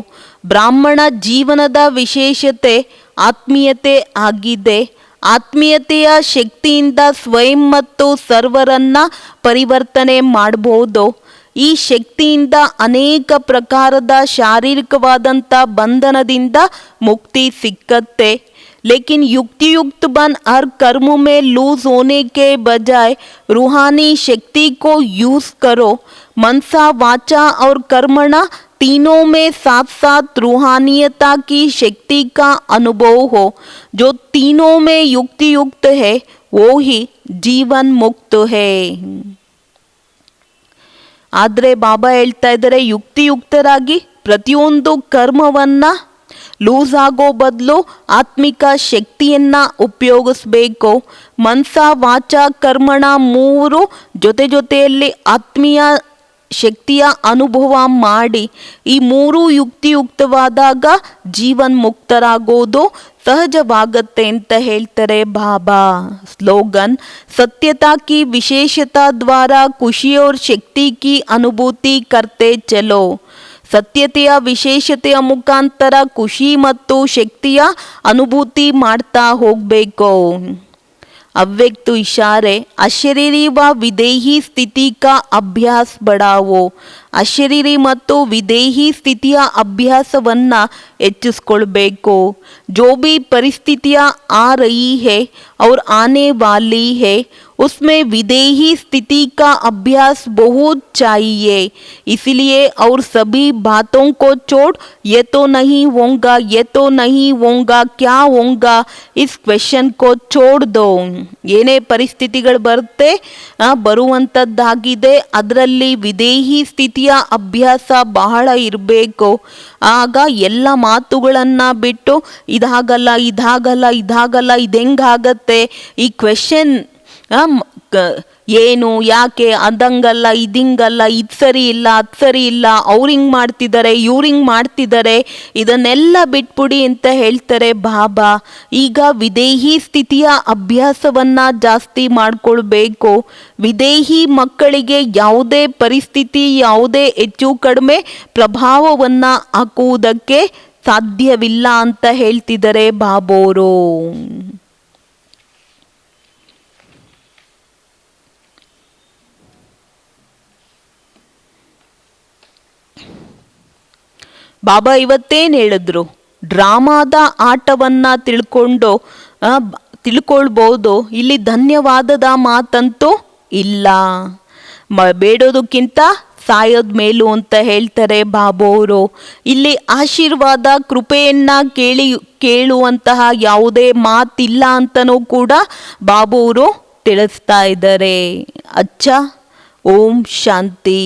ಬ್ರಾಹ್ಮಣ ಜೀವನದ ವಿಶೇಷತೆ ಆತ್ಮೀಯತೆ ಆಗಿದೆ. ಆತ್ಮೀಯತೆಯ ಶಕ್ತಿಯಿಂದ ಸ್ವಯಂ ಮತ್ತು ಸರ್ವರನ್ನ ಪರಿವರ್ತನೆ ಮಾಡಬಹುದು. ಈ ಶಕ್ತಿಯಿಂದ ಅನೇಕ ಪ್ರಕಾರದ ಶಾರೀರಿಕವಾದಂಥ ಬಂಧನದಿಂದ ಮುಕ್ತಿ ಸಿಕ್ಕತ್ತೆ. लेकिन युक्ति युक्त बन हर कर्म में लूज होने के बजाय रूहानी शक्ति को यूज करो. मनसा वाचा और कर्मणा तीनों में साथ साथ रूहानियता की शक्ति का अनुभव हो. जो तीनों में युक्ति युक्त है वो ही जीवन मुक्त है. ಆದರೆ ಬಾಬಾ ಹೇಳ್ತಾ ಇದ್ದಾರೆ ಯುಕ್ತಿಯುಕ್ತರಾಗಿ ಪ್ರತಿಯೊಂದು ಕರ್ಮವನ್ನ ಲೂಸ್ ಆಗೋ ಬದಲು ಆತ್ಮಿಕ ಶಕ್ತಿಯನ್ನ ಉಪಯೋಗಿಸ್ಬೇಕು. ಮನಸ ವಾಚ ಕರ್ಮಣ ಮೂರು ಜೊತೆ ಜೊತೆಯಲ್ಲಿ ಆತ್ಮೀಯ ಶಕ್ತಿಯ ಅನುಭವ ಮಾಡಿ ಈ ಮೂರು ಯುಕ್ತಿಯುಕ್ತವಾದಾಗ ಜೀವನ್ ಮುಕ್ತರಾಗೋದು ಸಹಜವಾಗತ್ತೆ ಅಂತ ಹೇಳ್ತಾರೆ ಬಾಬಾ. ಸ್ಲೋಗನ್. सत्यता की विशेषता द्वारा खुशी और शक्ति की अनुभूति करते चलो. ಸತ್ಯತೆಯ ವಿಶೇಷತೆಯ ಮುಖಾಂತರ ಖುಷಿ ಮತ್ತು ಶಕ್ತಿಯ ಅನುಭೂತಿ ಮಾಡ್ತಾ ಹೋಗಬೇಕು. ಅವ್ಯಕ್ತ ಇಶಾರೆ. ಅಶರೀರಿ ವ ವಿದೇಹಿ ಸ್ಥಿತಿ ಕಾ ಅಭ್ಯಾಸ ಬಡಾವೋ. ಅಶರೀರಿ ಮತ್ತು ವಿದೇಹಿ ಸ್ಥಿತಿಯ ಅಭ್ಯಾಸವನ್ನು ಹೆಚ್ಚಿಸ್ಕೊಳ್ಬೇಕು. ಜೋ ಭಿ ಪರಿಸ್ಥಿತಿಯ ಆ ರಹಿ ಹೇ और आने वाली है उसमें विदेही स्थिति का अभ्यास बहुत चाहिए. इसलिए और सभी बातों को छोड़ ये तो नहीं होगा, ये तो नहीं होगा, क्या होगा, इस क्वेश्चन को छोड़ दो. ಏನೇ ಪರಿಸ್ಥಿತಿಗಳು ಬರುತ್ತೆ ಬರುವಂಥದ್ದಾಗಿದೆ, ಅದರಲ್ಲಿ ವಿದೇಹಿ ಸ್ಥಿತಿಯ ಅಭ್ಯಾಸ ಬಹಳ ಇರಬೇಕು. ಆಗ ಎಲ್ಲ ಮಾತುಗಳನ್ನು ಬಿಟ್ಟು ಇದಾಗಲ್ಲ ಇದಾಗಲ್ಲ ಇದಾಗಲ್ಲ ಇದೆಂಗಾಗತ್ತೆ, ಈ ಕ್ವೆಶನ್ ಏನು ಯಾಕೆ ಅದಂಗಲ್ಲ ಇದಿಂಗಲ್ಲ ಇದು ಸರಿ ಇಲ್ಲ ಅದು ಸರಿ ಇಲ್ಲ, ಅವ್ರು ಹಿಂಗೆ ಮಾಡ್ತಿದ್ದಾರೆ ಇವ್ರು ಹಿಂಗೆ ಮಾಡ್ತಿದ್ದಾರೆ, ಇದನ್ನೆಲ್ಲ ಬಿಟ್ಬಿಡಿ ಅಂತ ಹೇಳ್ತಾರೆ ಬಾಬಾ. ಈಗ ವಿದೇಹಿ ಸ್ಥಿತಿಯ ಅಭ್ಯಾಸವನ್ನು ಜಾಸ್ತಿ ಮಾಡಿಕೊಳ್ಬೇಕು. ವಿದೇಹಿ ಮಕ್ಕಳಿಗೆ ಯಾವುದೇ ಪರಿಸ್ಥಿತಿ ಯಾವುದೇ ಹೆಚ್ಚು ಕಡಿಮೆ ಪ್ರಭಾವವನ್ನು ಹಾಕುವುದಕ್ಕೆ ಸಾಧ್ಯವಿಲ್ಲ ಅಂತ ಹೇಳ್ತಿದ್ದಾರೆ ಬಾಬೋರು. ಬಾಬಾ ಇವತ್ತೇನು ಹೇಳಿದ್ರು, ಡ್ರಾಮಾದ ಆಟವನ್ನು ತಿಳ್ಕೊಳ್ಬೋದು, ಇಲ್ಲಿ ಧನ್ಯವಾದದ ಮಾತಂತೂ ಇಲ್ಲ. ಬೇಡೋದಕ್ಕಿಂತ ಸಾಯೋದ್ ಮೇಲು ಅಂತ ಹೇಳ್ತಾರೆ ಬಾಬೋರು. ಇಲ್ಲಿ ಆಶೀರ್ವಾದ ಕೃಪೆಯನ್ನ ಕೇಳುವಂತಹ ಯಾವುದೇ ಮಾತಿಲ್ಲ ಅಂತನೂ ಕೂಡ ಬಾಬೋರು ತಿಳಿಸ್ತಾ ಇದ್ದಾರೆ. ಅಚ್ಚ, ಓಂ ಶಾಂತಿ.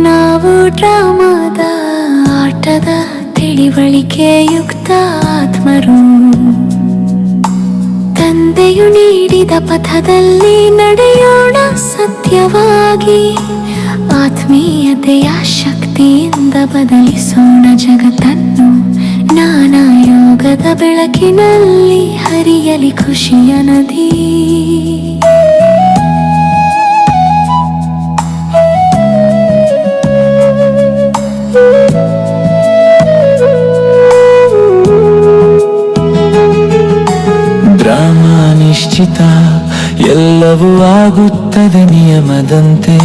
ನಾವು ಡ್ರಾಮಾದ ಆಟದ ತಿಳಿವಳಿಕೆಯುಕ್ತ ಆತ್ಮರು, ತಂದೆಯು ನೀಡಿದ ಪಥದಲ್ಲಿ ನಡೆಯೋಣ ಸತ್ಯವಾಗಿ. ಆತ್ಮೀಯತೆಯ ಶಕ್ತಿಯಿಂದ ಬದಲಿಸೋಣ ಜಗತ್ತನ್ನು. ಜ್ಞಾನ ಯೋಗದ ಬೆಳಕಿನಲ್ಲಿ ಹರಿಯಲಿ ಖುಷಿಯ ನದಿ. ಡ್ರಾಮಾ ನಿಶ್ಚಿತ, ಎಲ್ಲವೂ ಆಗುತ್ತದೆ ನಿಯಮದಂತೆ.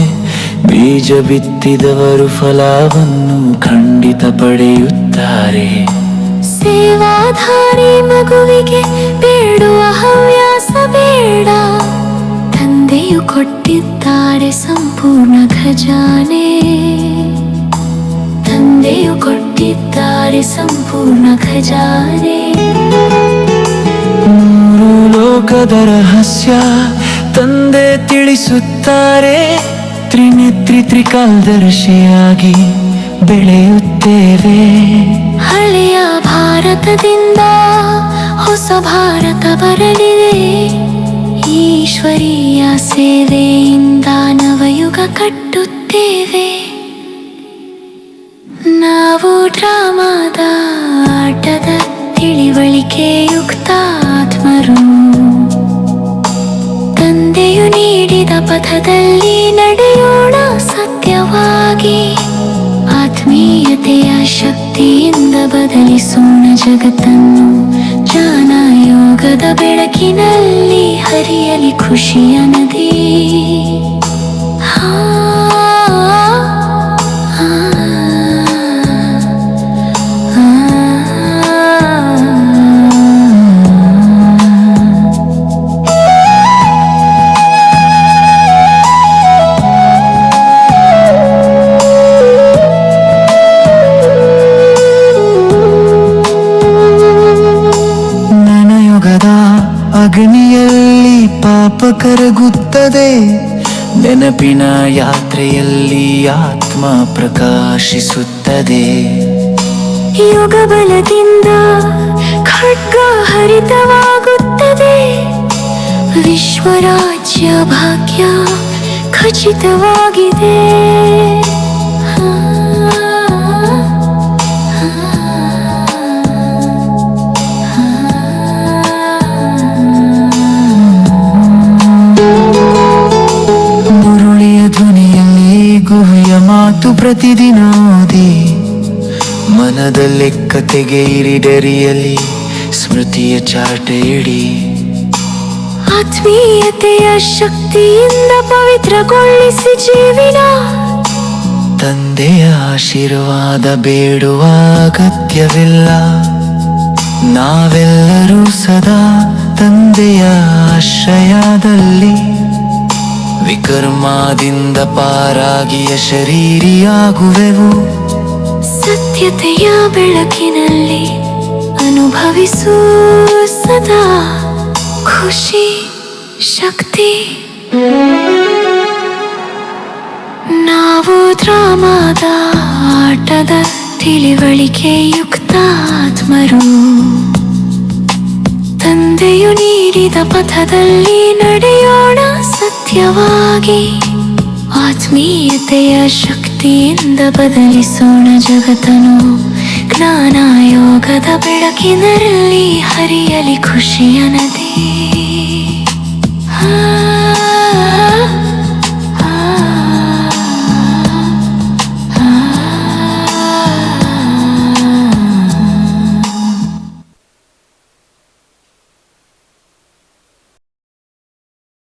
ಬೀಜ ಬಿತ್ತಿದವರು ಫಲವನ್ನು ಖಂಡಿತ ಪಡೆಯುತ್ತಾರೆ. ಸೇವಾಧಾರಿ ಮಗುವಿಗೆ ಬೇಡುವ ಹವ್ಯಾಸ ಬೇಡ. ತಂದೆಯು ಕೊಟ್ಟಿದ್ದಾರೆ ಸಂಪೂರ್ಣ ಖಜಾನೆ. ತಂದೆಯು ಕೊಟ್ಟಿದ್ದಾರೆ ಸಂಪೂರ್ಣ ಖಜಾನೆ. ಮೂರು ಲೋಕದ ರಹಸ್ಯ ತಂದೆ ತಿಳಿಸುತ್ತಾರೆ. ತ್ರಿನೇತ್ರಿ ತ್ರಿಕಾಲದರ್ಶಿಯಾಗಿ ಬೆಳೆಯುತ್ತೇವೆ. ಹಳೆಯ ಭಾರತದಿಂದ ಹೊಸ ಭಾರತ ಬರಲಿದೆ. ಈಶ್ವರೀಯ ಸೇವೆಯಿಂದ ನವಯುಗ ಕಟ್ಟುತ್ತೇವೆ. ನಾವು ಡ್ರಾಮಾದ ಆಟದ ತಿಳಿವಳಿಕೆಯುಕ್ತ ಆತ್ಮರು, ತಂದೆಯು ನೀಡಿದ ಪಥದಲ್ಲಿ ನಡೆಯೋಣ ಸತ್ಯವಾಗಿ. ಆತ್ಮೀಯತೆಯ ಶಕ್ತಿಯಿಂದ ಬದಲಿಸೋಣ ಜಗತ್ತನ್ನು. ಜ್ಞಾನ ಯೋಗದ ಬೆಳಕಿನಲ್ಲಿ ಹರಿಯಲಿ ಖುಷಿಯ ನದಿ. ಅಗ್ನಿಯಲ್ಲಿ ಪಾಪ ಕರಗುತ್ತದೆ. ನೆನಪಿನ ಯಾತ್ರೆಯಲ್ಲಿ ಆತ್ಮ ಪ್ರಕಾಶಿಸುತ್ತದೆ. ಯೋಗ ಬಲದಿಂದ ಖಡ್ಗ ಹರಿತವಾಗುತ್ತದೆ. ವಿಶ್ವರಾಜ್ಯ ಭಾಗ್ಯ ಖಚಿತವಾಗಿದೆ. ಗುಹೆಯ ಮಾತು ಪ್ರತಿದಿನ ಓದಿ. ಮನದ ಲೆಕ್ಕ ತೆಗೆಯಿರಿ, ಡರಿಯಲಿ ಸ್ಮೃತಿಯ ಚಾಟ ಇಡಿ. ಆತ್ಮೀಯತೆಯ ಶಕ್ತಿಯಿಂದ ಪವಿತ್ರಗೊಳಿಸಿ ಜೀವಿನ. ತಂದೆಯ ಆಶೀರ್ವಾದ ಬೇಡುವ ಅಗತ್ಯವಿಲ್ಲ. ನಾವೆಲ್ಲರೂ ಸದಾ ತಂದೆಯ ಆಶ್ರಯದಲ್ಲಿ. ವಿಕರ್ಮದಿಂದ ಪಾರಾಗಿಯ ಶರೀರಿಯಾಗುವೆವು. ಸತ್ಯತೆಯ ಬೆಳಕಿನಲ್ಲಿ ಅನುಭವಿಸು ಸದಾ ಖುಷಿ ಶಕ್ತಿ. ನಾವು ಡ್ರಾಮಾದ ಆಟದ ತಿಳಿವಳಿಕೆಯುಕ್ತ ಆತ್ಮರು. ತಂದೆಯು ನೀಡಿದ ಪಥದಲ್ಲಿ ನಡೆಯೋಣ ಸತ್ಯವಾಗಿ. ಆತ್ಮೀಯತೆಯ ಶಕ್ತಿಯಿಂದ ಬದಲಿಸೋಣ ಜಗತ್ತನು. ಜ್ಞಾನ ಯೋಗದ ಬೆಳಕಿನಲ್ಲಿ ಹರಿಯಲಿ ಖುಷಿಯ ನದಿ.